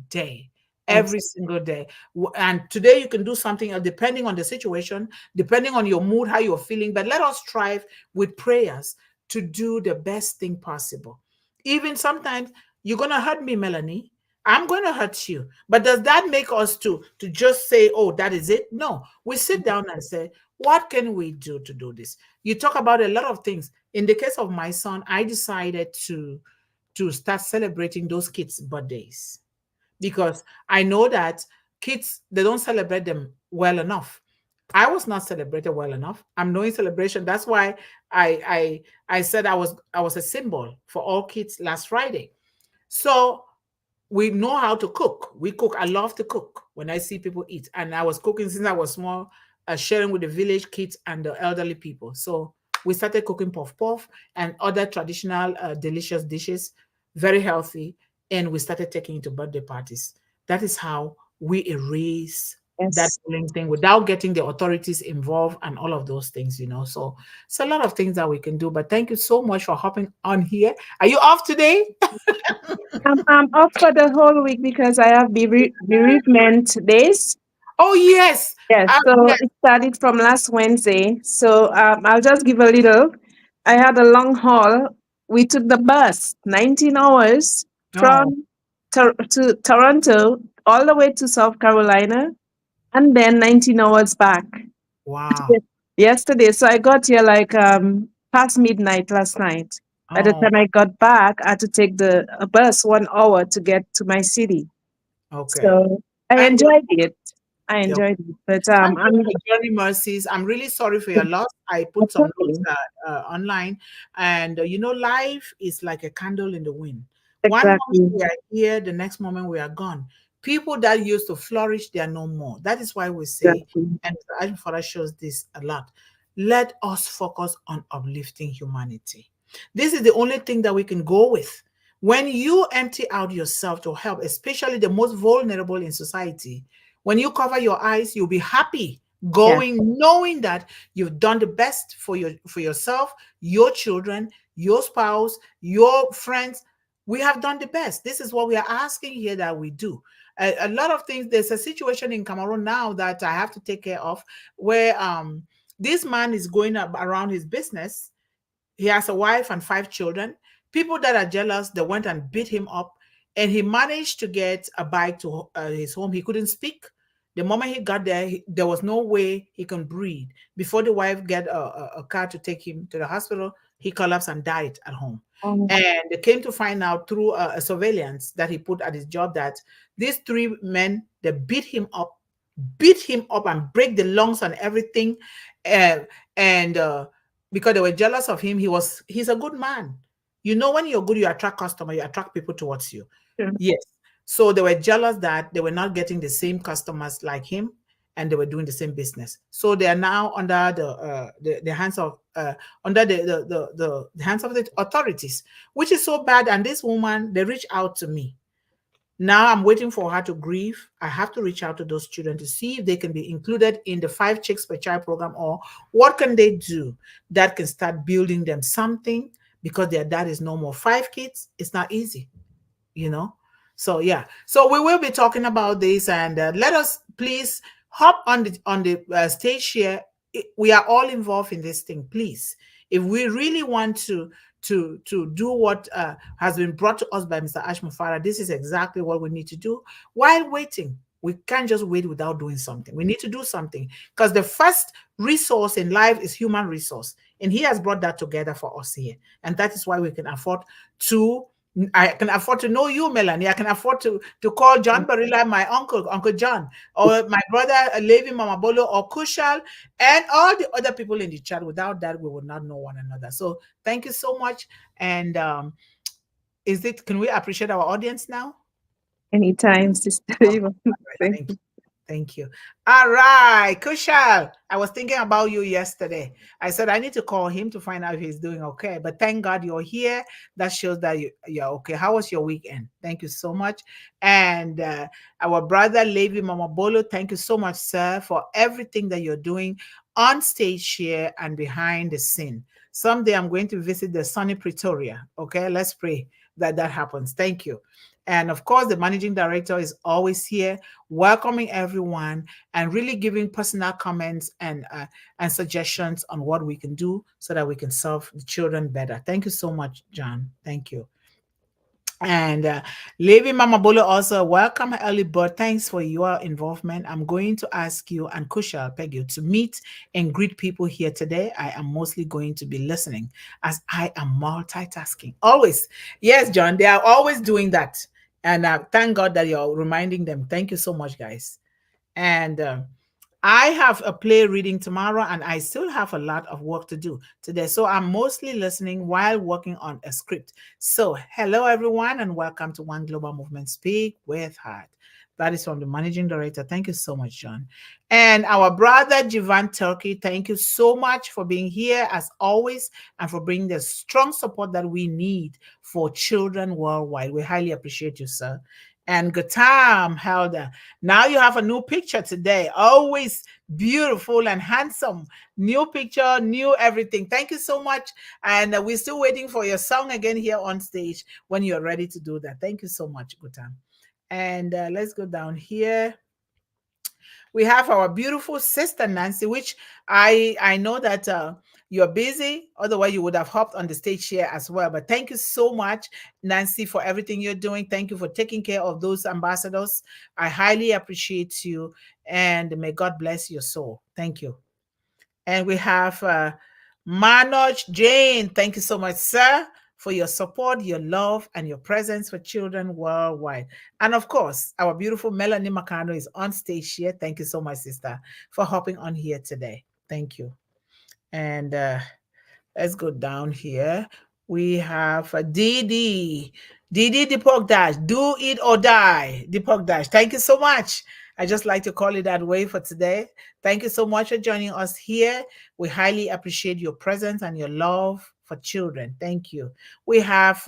single day. And today you can do something else depending on the situation, depending on your mood, how you're feeling. But let us strive with prayers to do the best thing possible. Even sometimes you're going to hurt me, Melanie. I'm going to hurt you. But does that make us to just say, oh, that is it? No. We sit down and say, what can we do to do this? You talk about a lot of things. In the case of my son, I decided to start celebrating those kids' birthdays, because I know that kids, they don't celebrate them well enough. I was not celebrated well enough. I'm knowing celebration. That's why I said I was a symbol for all kids last Friday. So we know how to cook. We cook. I love to cook when I see people eat. And I was cooking since I was small, sharing with the village kids and the elderly people. So we started cooking puff puff and other traditional delicious dishes, very healthy. And we started taking it to birthday parties. That is how we erase that Yes. bullying thing without getting the authorities involved and all of those things. So it's a lot of things that we can do. But thank you so much for hopping on here. Are you off today? I'm off for the whole week because I have bereavement days. Oh yes. Yes, so Yes. it started from last Wednesday. So I'll just give a little. I had a long haul. We took the bus, 19 hours Oh, from to Toronto all the way to South Carolina, and then 19 hours back. wow. Yes. Yesterday. So I got here like past midnight last night. By the Oh, time I got back, I had to take the a bus 1 hour to get to my city. okay. So I And enjoyed it. I yeah, enjoyed it. But thank you I'm for Journey Mercies. I'm really sorry for your loss. I put it's some notes okay. online, and life is like a candle in the wind. One moment Exactly. we are here, the next moment we are gone. People that used to flourish, they are no more. That is why we say, Exactly. and Mr. Father shows this a lot. Let us focus on uplifting humanity. This is the only thing that we can go with. When you empty out yourself to help, especially the most vulnerable in society, when you cover your eyes, you'll be happy Yeah. going, knowing that you've done the best for yourself, your children, your spouse, your friends. We have done the best. This is what we are asking here that we do. A lot of things. There's a situation in Cameroon now that I have to take care of, where this man is going around his business. He has a wife and 5 children. People that are jealous, they went and beat him up, and he managed to get a bike to his home. He couldn't speak. The moment he got there, there was no way he can breathe. Before the wife get a car to take him to the hospital, he collapsed and died at home. Um, And they came to find out through a surveillance that he put at his job that these 3 men, they beat him up and break the lungs and everything. Uh, and because they were jealous of him, he's a good man. When you're good, you attract customer, you attract people towards you. sure. Yes. So they were jealous that they were not getting the same customers like him, and they were doing the same business. So they are now under the hands of under the hands of the authorities, which is so bad. And this woman, they reached out to me. Now I'm waiting for her to grieve. I have to reach out to those children to see if they can be included in the 5 chicks per child program, or what can they do that can start building them something, because their dad is no more. 5 kids, it's not easy you know so yeah, so we will be talking about this, and let us please hop on the stage here. We are all involved in this thing, please. If we really want to do what has been brought to us by Mr. Ashmufara, this is exactly what we need to do. While waiting, we can't just wait without doing something. We need to do something, because the first resource in life is human resource, and he has brought that together for us here, and that is why we can afford to I can afford to know you, Melanie. I can afford to call John Barilla my uncle, Uncle John, or my brother Levi Mamabolo, or Kushal, and all the other people in the chat. Without that, we would not know one another. So thank you so much. And can we appreciate our audience now? Anytime, Sister All Yvonne. right, Thank thank you. you. Thank you. All right, Kushal. I was thinking about you yesterday. I said I need to call him to find out if he's doing okay. But thank God you're here. That shows that you're okay. How was your weekend? Thank you so much. And our brother Levi Mamabolo, thank you so much, sir, for everything that you're doing on stage here and behind the scene. Someday I'm going to visit the sunny Pretoria. Okay, let's pray that that happens. Thank you. And of course, the managing director is always here, welcoming everyone and really giving personal comments and suggestions on what we can do so that we can serve the children better. Thank you so much, John. Thank you. And Levi Mama Bolo also, welcome, early bird. Thanks for your involvement. I'm going to ask you and Kusha Peggy to meet and greet people here today. I am mostly going to be listening as I am multitasking. Always. Yes, John, they are always doing that. And thank God that you're reminding them. Thank you so much, guys. And I have a play reading tomorrow, and I still have a lot of work to do today. So I'm mostly listening while working on a script. So, hello, everyone, and welcome to One Global Movement Speak with Heart. That is from the managing director. Thank you so much, John. And our brother, Jivan Turkey, thank you so much for being here as always and for bringing the strong support that we need for children worldwide. We highly appreciate you, sir. And Gatam Helder, now you have a new picture today. Always beautiful and handsome. New picture, new everything. Thank you so much. And we're still waiting for your song again here on stage when you're ready to do that. Thank you so much, Gutam. And let's go down here. We have our beautiful sister Nancy, which I know that you're busy. Otherwise, you would have hopped on the stage here as well. But thank you so much, Nancy, for everything you're doing. Thank you for taking care of those ambassadors. I highly appreciate you, and may God bless your soul. Thank you. And we have Manoj Jane. Thank you so much, sir, for your support, your love, and your presence for children worldwide. And of course, our beautiful Melanie Mukamugema is on stage here. Thank you so much, sister, for hopping on here today. Thank you. And let's go down here. We have Didi. Didi Depok Dash. Do it or die. Depok Dash. Thank you so much. I just like to call it that way for today. Thank you so much for joining us here. We highly appreciate your presence and your love for children. Thank you. We have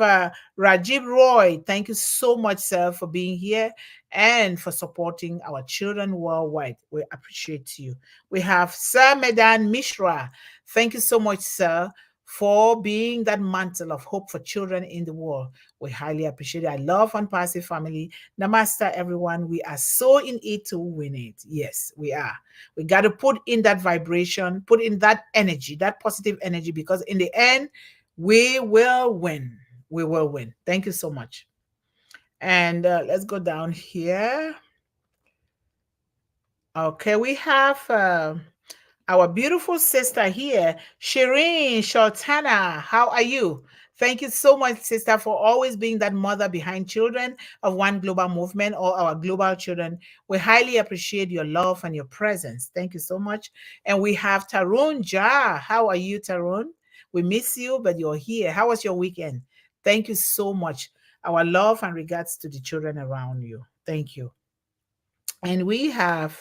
Rajib Roy. Thank you so much, sir, for being here and for supporting our children worldwide. We appreciate you. We have Sir Medan Mishra. Thank you so much, sir, for being that mantle of hope for children in the world. We highly appreciate it. I love and passive family. Namaste, everyone. We are so in it to win it. Yes, we are. We got to put in that vibration, put in that energy, that positive energy, because in the end, we will win. We will win. Thank you so much. And let's go down here. Okay, we have our beautiful sister here, Shireen Sholtana. How are you? Thank you so much, sister, for always being that mother behind children of One Global Movement or our global children. We highly appreciate your love and your presence. Thank you so much. And we have Tarun Ja. How are you, Tarun? We miss you, but you're here. How was your weekend? Thank you so much. Our love and regards to the children around you. Thank you. And we have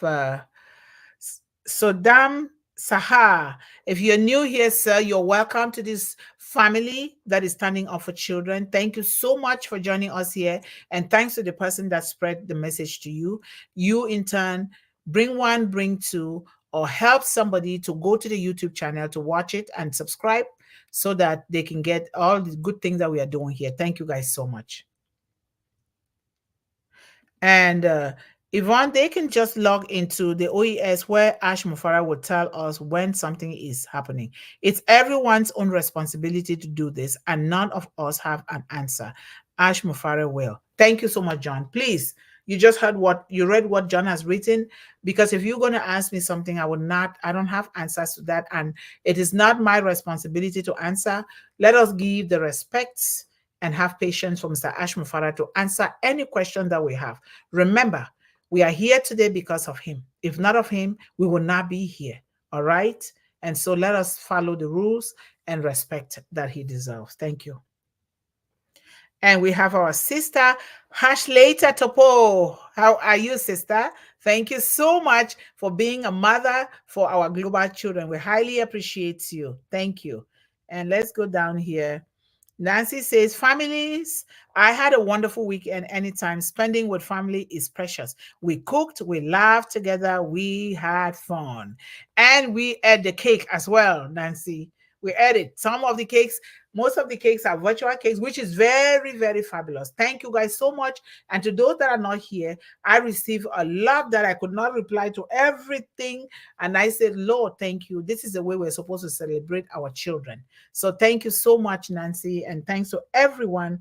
Sodam Sahar. If you're new here, sir, you're welcome to this family that is standing up for children. Thank you so much for joining us here. And thanks to the person that spread the message to you. You, in turn, bring one, bring two, or help somebody to go to the YouTube channel to watch it and subscribe so that they can get all the good things that we are doing here. Thank you guys so much. And Yvonne, they can just log into the OES where Ash Mufara will tell us when something is happening. It's everyone's own responsibility to do this, and none of us have an answer. Ash Mufara will. Thank you so much, John. Please, you just heard what you read what John has written, because if you're going to ask me something, I don't have answers to that, and it is not my responsibility to answer. Let us give the respects and have patience for Mr. Ash Mufara to answer any question that we have. Remember, we are here today because of him. If not of him, we will not be here. All right? And so let us follow the rules and respect that he deserves. Thank you. And we have our sister, Hashleta Topo. How are you, sister? Thank you so much for being a mother for our global children. We highly appreciate you. Thank you. And let's go down here. Nancy says, families, I had a wonderful weekend anytime. Spending with family is precious. We cooked, we laughed together, we had fun. And we ate the cake as well, Nancy. We ate it. Some of the cakes, most of the cakes are virtual cakes, which is very, very fabulous. Thank you guys so much. And to those that are not here, I received a lot that I could not reply to everything. And I said, Lord, thank you. This is the way we're supposed to celebrate our children. So thank you so much, Nancy. And thanks to everyone,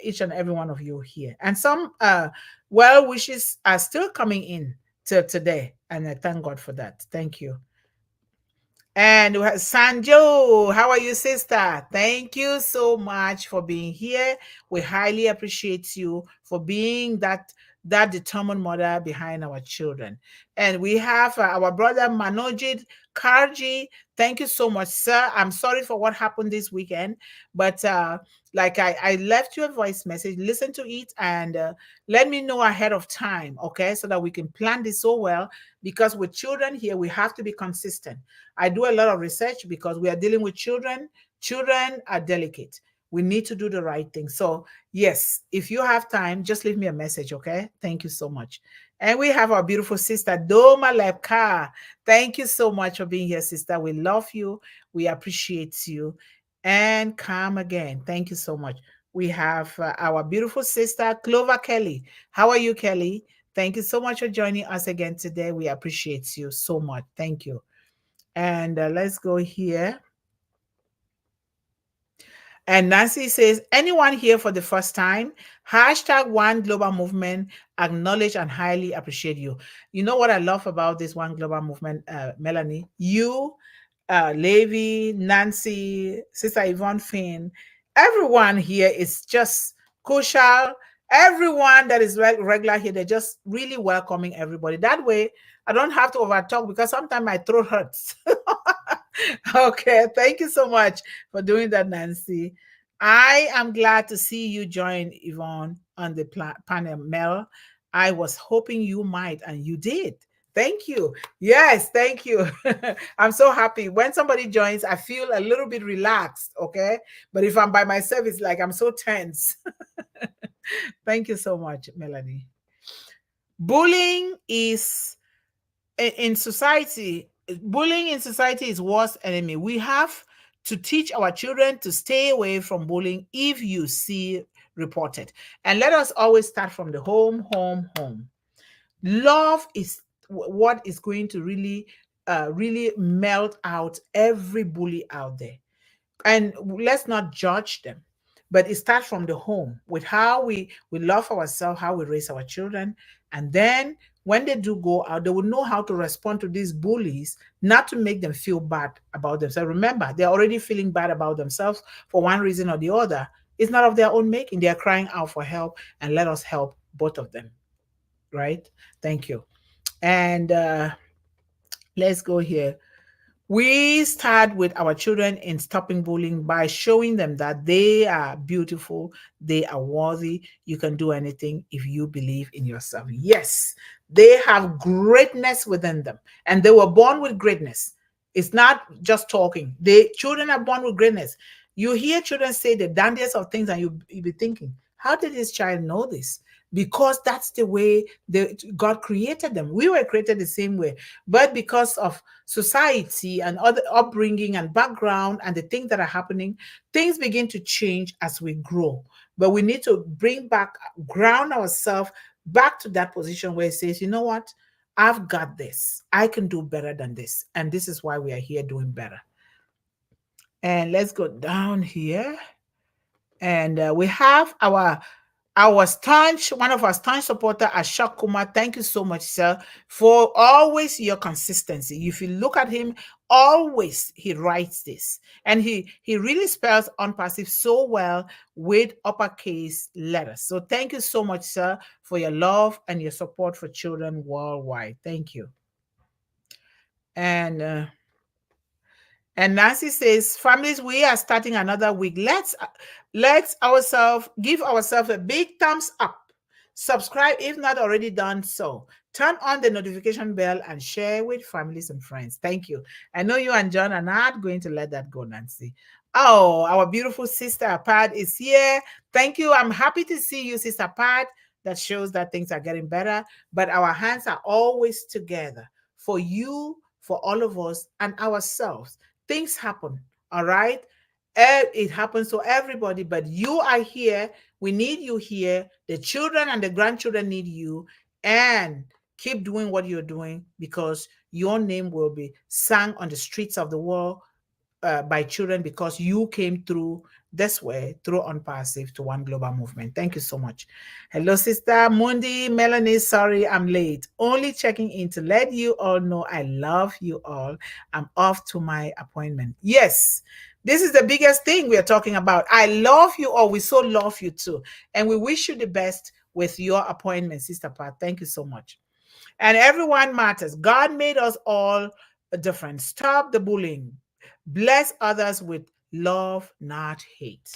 each and every one of you here. And some well wishes are still coming in till today. And I thank God for that. Thank you. And we have Sanjo, how are you, sister? Thank you so much for being here. We highly appreciate you for being that determined mother behind our children. And we have our brother Manojit Karji. Thank you so much, sir. I'm sorry for what happened this weekend, but like I left you a voice message. Listen to it and let me know ahead of time, okay, so that we can plan this so well. Because with children here, we have to be consistent. I do a lot of research because we are dealing with children. Children are delicate. We need to do the right thing. So, yes, if you have time, just leave me a message, okay? Thank you so much. And we have our beautiful sister, Doma Lepka. Thank you so much for being here, sister. We love you. We appreciate you. And come again. Thank you so much. We have our beautiful sister, Clover Kelly. How are you, Kelly? Thank you so much for joining us again today. We appreciate you so much. Thank you. And let's go here. And Nancy says, anyone here for the first time? Hashtag One Global Movement, acknowledge and highly appreciate you. You know what I love about this One Global Movement, Melanie? You, Levi, Nancy, Sister Yvonne Finn, everyone here is just kosher. Everyone that is regular here, they're just really welcoming everybody. That way, I don't have to overtalk because sometimes my throat hurts. Okay, thank you so much for doing that, Nancy. I am glad to see you join Yvonne on the panel, Mel. I was hoping you might, and you did. Thank you. Yes, thank you. I'm so happy. When somebody joins, I feel a little bit relaxed, okay? But if I'm by myself, it's like I'm so tense. Thank you so much, Melanie. Bullying is in society, bullying in society is worst enemy. We have to teach our children to stay away from bullying if you see reported. And let us always start from the home, home, home. Love is what is going to really melt out every bully out there. And let's not judge them, but it starts from the home with how we love ourselves, how we raise our children. And then when they do go out, they will know how to respond to these bullies, not to make them feel bad about themselves. Remember, they're already feeling bad about themselves for one reason or the other. It's not of their own making. They're crying out for help, and let us help both of them. Right? Thank you. And let's go here. We start with our children in stopping bullying by showing them that they are beautiful, they are worthy, you can do anything if you believe in yourself. Yes, they have greatness within them, and they were born with greatness. It's not just talking. They children are born with greatness. You hear children say the dandiest of things, and you be thinking, how did this child know this? Because that's the way God created them. We were created the same way, but because of society and other upbringing and background and the things that are happening, things begin to change as we grow. But we need to bring back, ground ourselves back to that position where it says, you know what? I've got this. I can do better than this. And this is why we are here doing better. And let's go down here. And we have our staunch, one of our staunch supporter, Ashok Kumar. Thank you so much, sir, for always your consistency. If you look at him, always he writes this, and he really spells unpassive so well with uppercase letters. So thank you so much, sir, for your love and your support for children worldwide. Thank you. And Nancy says, families, we are starting another week. Let's ourselves give ourselves a big thumbs up. Subscribe if not already done so. Turn on the notification bell and share with families and friends. Thank you. I know you and John are not going to let that go, Nancy. Oh, our beautiful sister Pat is here. Thank you. I'm happy to see you, Sister Pat. That shows that things are getting better. But our hands are always together for you, for all of us, and ourselves. Things happen, all right? It happens to everybody, but you are here. We need you here. The children and the grandchildren need you. And keep doing what you're doing, because your name will be sung on the streets of the world by children because you came through this way through Unpassive to One Global Movement. Thank you so much. Hello, Sister Mundih. Melanie, sorry I'm late. Only checking in to let you all know I love you all. I'm off to my appointment. Yes, this is the biggest thing we are talking about. I love you all. We so love you too. And we wish you the best with your appointment, Sister Pat. Thank you so much. And everyone matters. God made us all different. Stop the bullying. Bless others with love, not hate.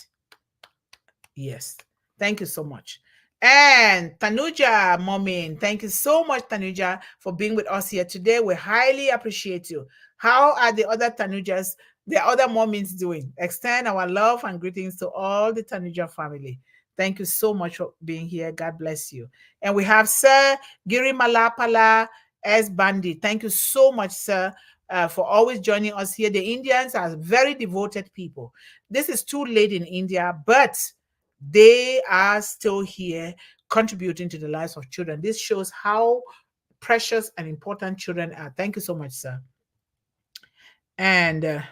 Yes. Thank you so much. And Tanuja Momin, thank you so much, Tanuja, for being with us here today. We highly appreciate you. How are the other Tanujas, the other Momins doing? Extend our love and greetings to all the Tanuja family. Thank you so much for being here. God bless you. And we have Sir Giri Malapala S. Bandi. Thank you so much, sir, for always joining us here. The Indians are very devoted people. This is too late in India, but they are still here contributing to the lives of children. This shows how precious and important children are. Thank you so much, sir. And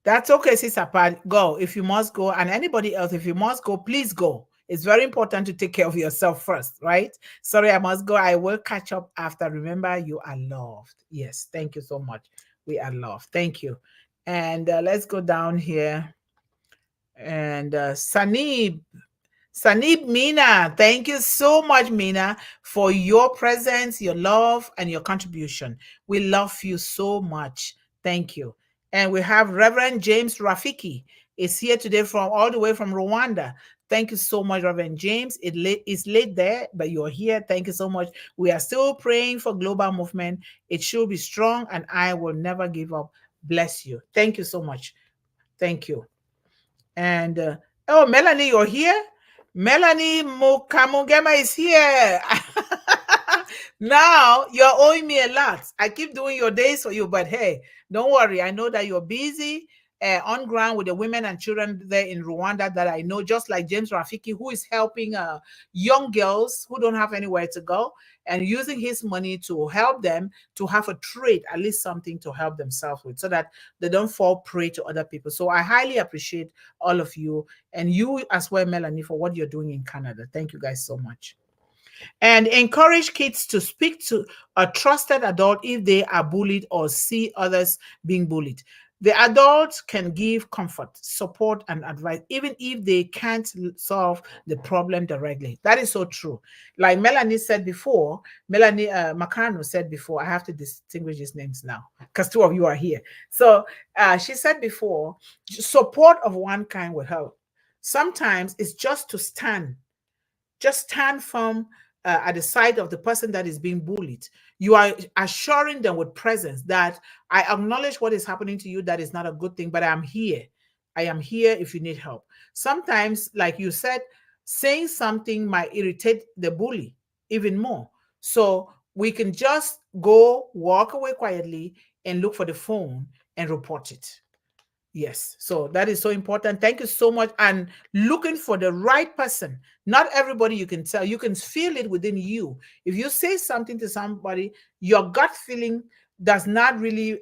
that's okay, Sister Pat. Go if you must go. And anybody else, if you must go, please go. It's very important to take care of yourself first, right? Sorry, I must go. I will catch up after. Remember, you are loved. Yes, thank you so much. We are loved. Thank you. And let's go down here. And Sanib Mina, thank you so much, Mina, for your presence, your love, and your contribution. We love you so much. Thank you. And we have Reverend James Rafiki is here today from all the way from Rwanda. Thank you so much, Reverend James. It's late there, but you're here. Thank you so much. We are still praying for global movement. It should be strong, and I will never give up. Bless you. Thank you so much. Thank you. And oh, Melanie, you're here? Melanie Mukamugema is here. Now you're owing me a lot. I keep doing your days for you, but hey, don't worry. I know that you're busy on ground with the women and children there in Rwanda that I know, just like James Rafiki, who is helping young girls who don't have anywhere to go and using his money to help them to have a trade, at least something to help themselves with so that they don't fall prey to other people. So I highly appreciate all of you and you as well, Melanie, for what you're doing in Canada. Thank you guys so much. And encourage kids to speak to a trusted adult if they are bullied or see others being bullied. The adults can give comfort, support, and advice, even if they can't solve the problem directly. That is so true. Like Melanie said before, Melanie Makano said before, I have to distinguish his names now because two of you are here. So she said before, support of one kind will help. Sometimes it's just to stand firm at the side of the person that is being bullied. You are assuring them with presence that I acknowledge what is happening to you. That is not a good thing, but I'm here. I am here if you need help. Sometimes, like you said, saying something might irritate the bully even more. So we can just go walk away quietly and look for the phone and report it. Yes, so that is so important. Thank you so much. And looking for the right person. Not everybody you can tell. You can feel it within you. If you say something to somebody, your gut feeling does not really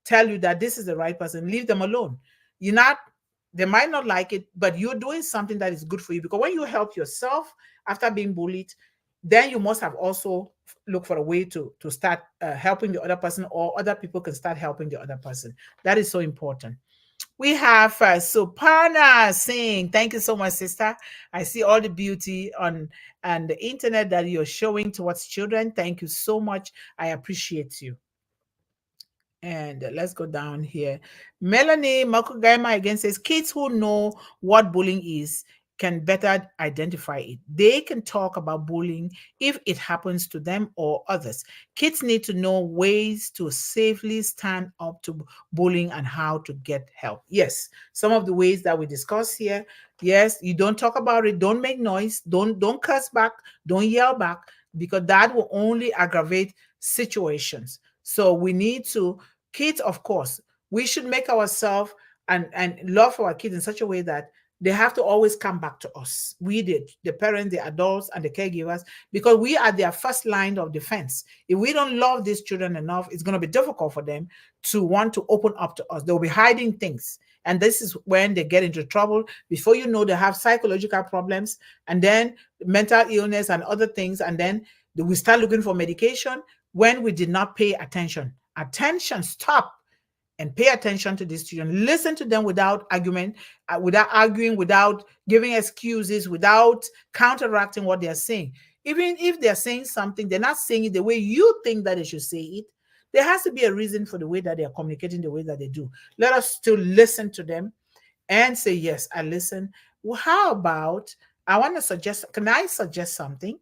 tell you that this is the right person. Leave them alone. They might not like it, but you're doing something that is good for you. Because when you help yourself after being bullied, then you must have also looked for a way to start helping the other person, or other people can start helping the other person. That is so important. We have Suparna saying, thank you so much, sister. I see all the beauty on the internet that you're showing towards children. Thank you so much. I appreciate you. And let's go down here. Melanie Mukamugema again says, kids who know what bullying is can better identify it. They can talk about bullying if it happens to them or others. Kids need to know ways to safely stand up to bullying and how to get help. Yes, some of the ways that we discuss here. Yes, you don't talk about it. Don't make noise. Don't curse back. Don't yell back, because that will only aggravate situations. So we need to, kids, of course, we should make ourselves and love our kids in such a way that they have to always come back to us. We did, the parents, the adults, and the caregivers, because we are their first line of defense. If we don't love these children enough, it's going to be difficult for them to want to open up to us. They'll be hiding things. And this is when they get into trouble. Before you know, they have psychological problems, and then mental illness and other things. And then we start looking for medication when we did not pay attention. Attention, stop and pay attention to these children. Listen to them without argument, without arguing, without giving excuses, without counteracting what they're saying. Even if they're saying something, they're not saying it the way you think that they should say it. There has to be a reason for the way that they're communicating the way that they do. Let us still listen to them and say, yes, I listen. Well, how about, I want to suggest, can I suggest something?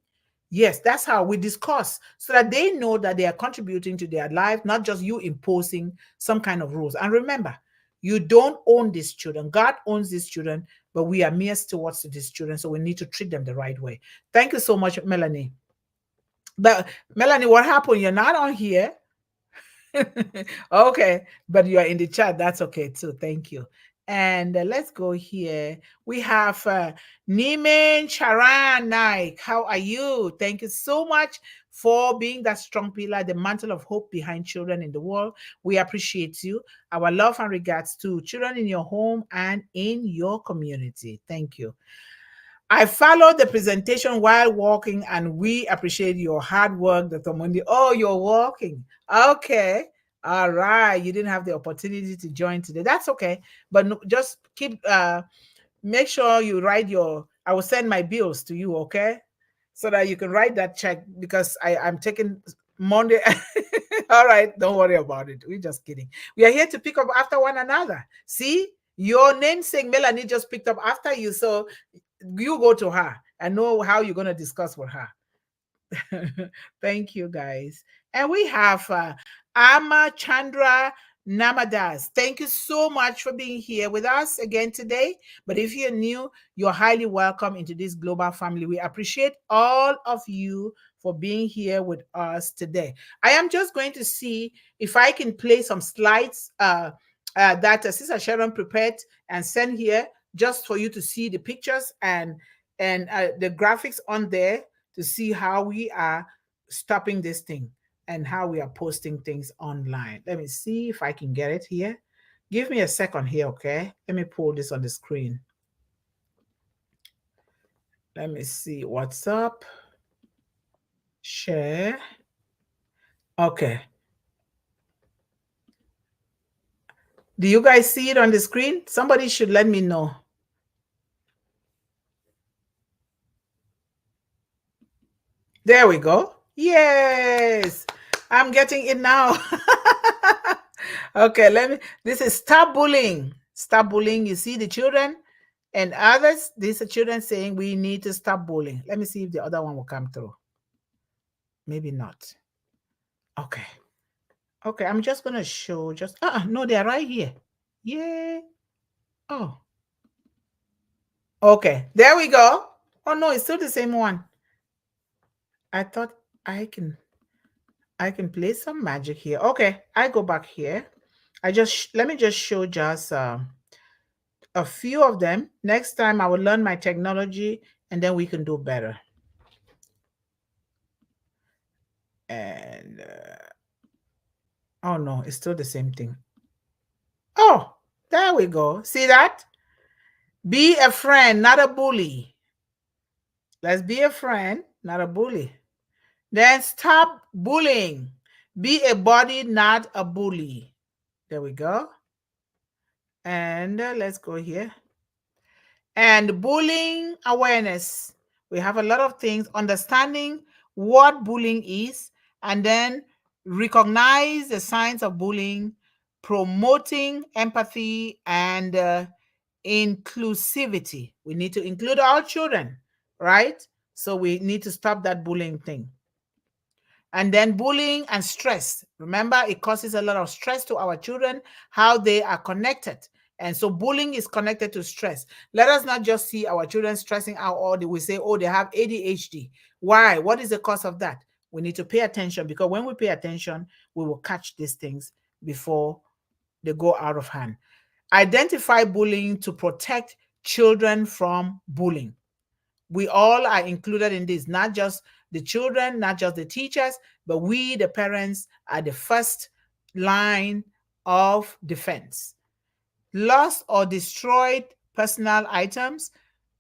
Yes, that's how we discuss, so that they know that they are contributing to their life, not just you imposing some kind of rules. And remember, you don't own these children. God owns these children, but we are mere stewards to these children, so we need to treat them the right way. Thank you so much, Melanie. But Melanie, what happened? You're not on here. Okay, but you are in the chat. That's okay too. Thank you. And let's go here. We have Nimen Charan Naik. How are you? Thank you so much for being that strong pillar, the mantle of hope behind children in the world. We appreciate you. Our love and regards to children in your home and in your community. Thank you. I followed the presentation while walking, and we appreciate your hard work, Dr. Mundih. Oh, you're walking. Okay. All right. You didn't have the opportunity to join today. That's okay. But just keep, make sure you write I will send my bills to you, okay? So that you can write that check, because I'm taking Monday. All right. Don't worry about it. We're just kidding. We are here to pick up after one another. See, your namesake Melanie just picked up after you. So you go to her and know how you're going to discuss with her. Thank you, guys. And we have Ama Chandra Namadas. Thank you so much for being here with us again today. But if you're new, you're highly welcome into this global family. We appreciate all of you for being here with us today. I am just going to see if I can play some slides that Sister Sharon prepared and send here, just for you to see the pictures and the graphics on there, to see how we are stopping this thing and how we are posting things online. Let me see if I can get it here. Give me a second here, okay? Let me pull this on the screen. Let me see what's up. Share. Okay. Do you guys see it on the screen? Somebody should let me know. There we go. Yes, I'm getting it now. Okay, this is stop bullying. Stop bullying. You see the children and others, these are children saying we need to stop bullying. Let me see if the other one will come through. Maybe not. Okay. Okay, I'm just going to show no, they're right here. Yeah. Oh. Okay, there we go. Oh no, it's still the same one. I thought I can play some magic here. Okay, I go back here. Let me just show just a few of them. Next time I will learn my technology and then we can do better. And oh no, it's still the same thing. Oh, there we go. See that? Be a friend, not a bully. Let's be a friend, not a bully. Then stop bullying. Be a buddy, not a bully. There we go. And let's go here. And bullying awareness. We have a lot of things. Understanding what bullying is, and then recognize the signs of bullying, promoting empathy and inclusivity. We need to include all children, right? So we need to stop that bullying thing. And then bullying and stress. Remember, it causes a lot of stress to our children, how they are connected. And so bullying is connected to stress. Let us not just see our children stressing out, or we say, oh, they have ADHD. Why? What is the cause of that? We need to pay attention, because when we pay attention, we will catch these things before they go out of hand. Identify bullying to protect children from bullying. We all are included in this, not just the children, not just the teachers, but we, the parents, are the first line of defense. Lost or destroyed personal items.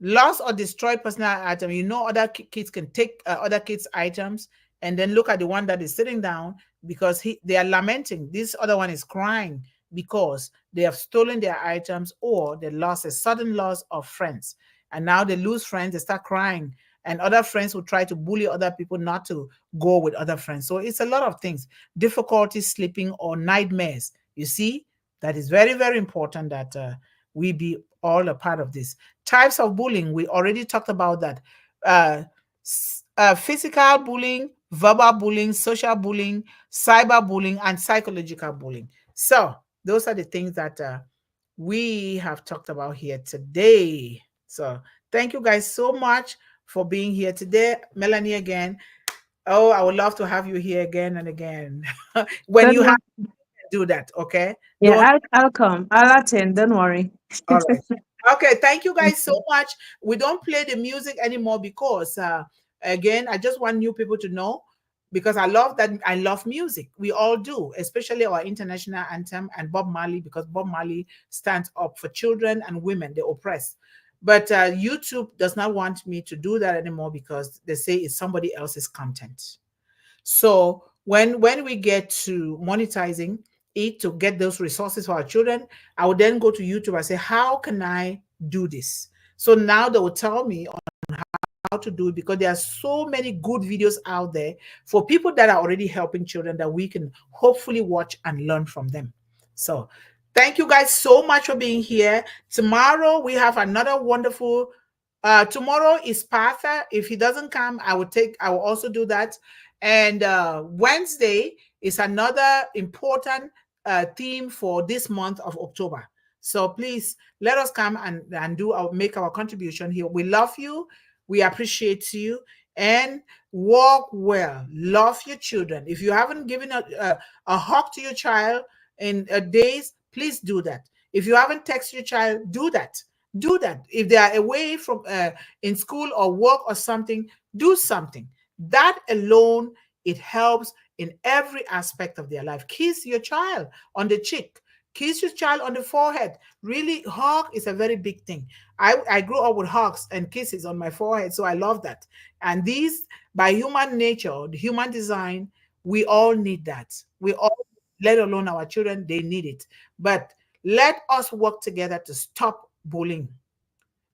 Lost or destroyed personal items. You know, other kids can take other kids' items and then look at the one that is sitting down because they are lamenting. This other one is crying because they have stolen their items or they lost a sudden loss of friends. And now they lose friends, they start crying. And other friends will try to bully other people not to go with other friends. So it's a lot of things, difficulty sleeping or nightmares. You see, that is very, very important that we be all a part of this. Types of bullying, we already talked about that. Physical bullying, verbal bullying, social bullying, cyber bullying, and psychological bullying. So those are the things that we have talked about here today. So thank you guys so much for being here today. Melanie again. Oh, I would love to have you here again and again. When Don't you have worry. to do that, okay? Yeah, Don't. I'll come. I'll attend. Don't worry. All right. Okay, thank you guys so much. We don't play the music anymore because again, I just want new people to know because I love that I love music. We all do, especially our international anthem and Bob Marley, because Bob Marley stands up for children and women, the oppressed. But YouTube does not want me to do that anymore because they say it's somebody else's content. So when we get to monetizing it to get those resources for our children, I would then go to YouTube and say, how can I do this? So now they will tell me on how to do it because there are so many good videos out there for people that are already helping children that we can hopefully watch and learn from them. So thank you guys so much for being here. Tomorrow we have another wonderful tomorrow is Partha. If he doesn't come, I will also do that. And Wednesday is another important theme for this month of October. So please let us come and make our contribution here. We love you. We appreciate you. And walk well. Love your children. If you haven't given a hug to your child in days, please do that. If you haven't texted your child, do that. Do that. If they are away from in school or work or something, do something. That alone, it helps in every aspect of their life. Kiss your child on the cheek. Kiss your child on the forehead. Really, hug is a very big thing. I grew up with hugs and kisses on my forehead, so I love that. And these, by human nature, the human design, we all need that. We all, let alone our children, they need it. But let us work together to stop bullying.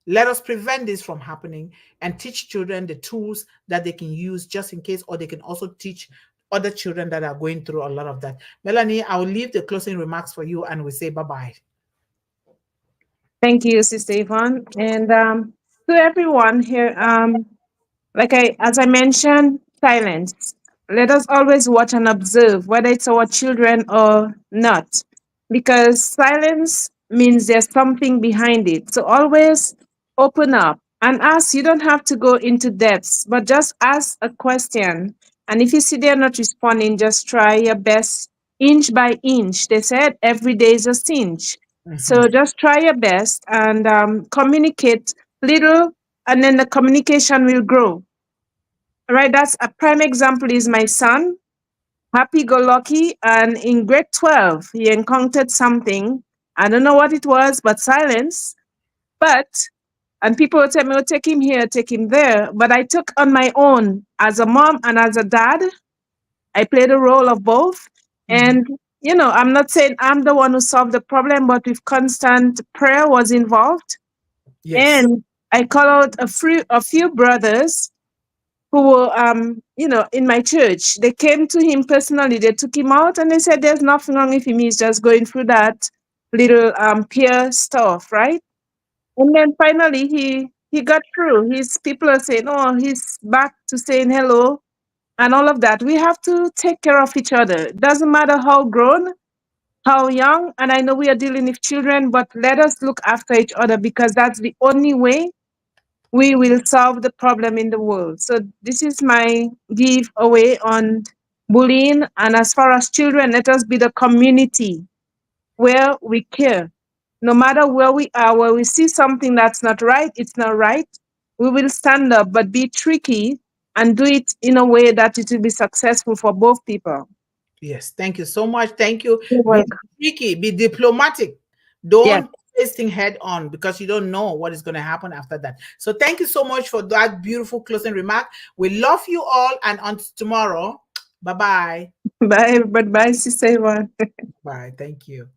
Let us prevent this from happening and teach children the tools that they can use just in case, or they can also teach other children that are going through a lot of that. Melanie, I will leave the closing remarks for you and we say bye-bye. Thank you, Sister Yvonne. And to everyone here, as I mentioned, silence. Let us always watch and observe whether it's our children or not, because silence means there's something behind it. So always open up and ask. You don't have to go into depths, but just ask a question. And if you see they're not responding, just try your best, inch by inch. They said every day is a cinch. Mhm. So just try your best and communicate little, and then the communication will grow. Right, that's a prime example is my son, happy go lucky, and in grade 12 he encountered something. I don't know what it was, but silence. But and people would tell me, oh, take him here, take him there. But I took on my own as a mom and as a dad. I played a role of both. Mhm. And I'm not saying I'm the one who solved the problem, but with constant prayer was involved. Yes. And I call out a few brothers who were, in my church. They came to him personally. They took him out and they said, there's nothing wrong with him. He's just going through that little peer stuff, right? And then finally he got through. His people are saying, oh, he's back to saying hello and all of that. We have to take care of each other. It doesn't matter how grown, how young, and I know we are dealing with children, but let us look after each other because that's the only way we will solve the problem in the world. So this is my giveaway on bullying. And as far as children, let us be the community where we care. No matter where we are, where we see something that's not right, it's not right. We will stand up, but be tricky and do it in a way that it will be successful for both people. Yes, thank you so much. Thank you. You're Be welcome. tricky, be diplomatic. Yes. Don't face things head on because you don't know what is going to happen after that. So thank you so much for that beautiful closing remark. We love you all, and until tomorrow. Bye-bye. Bye, but bye, Sister Yvonne. Bye. Thank you.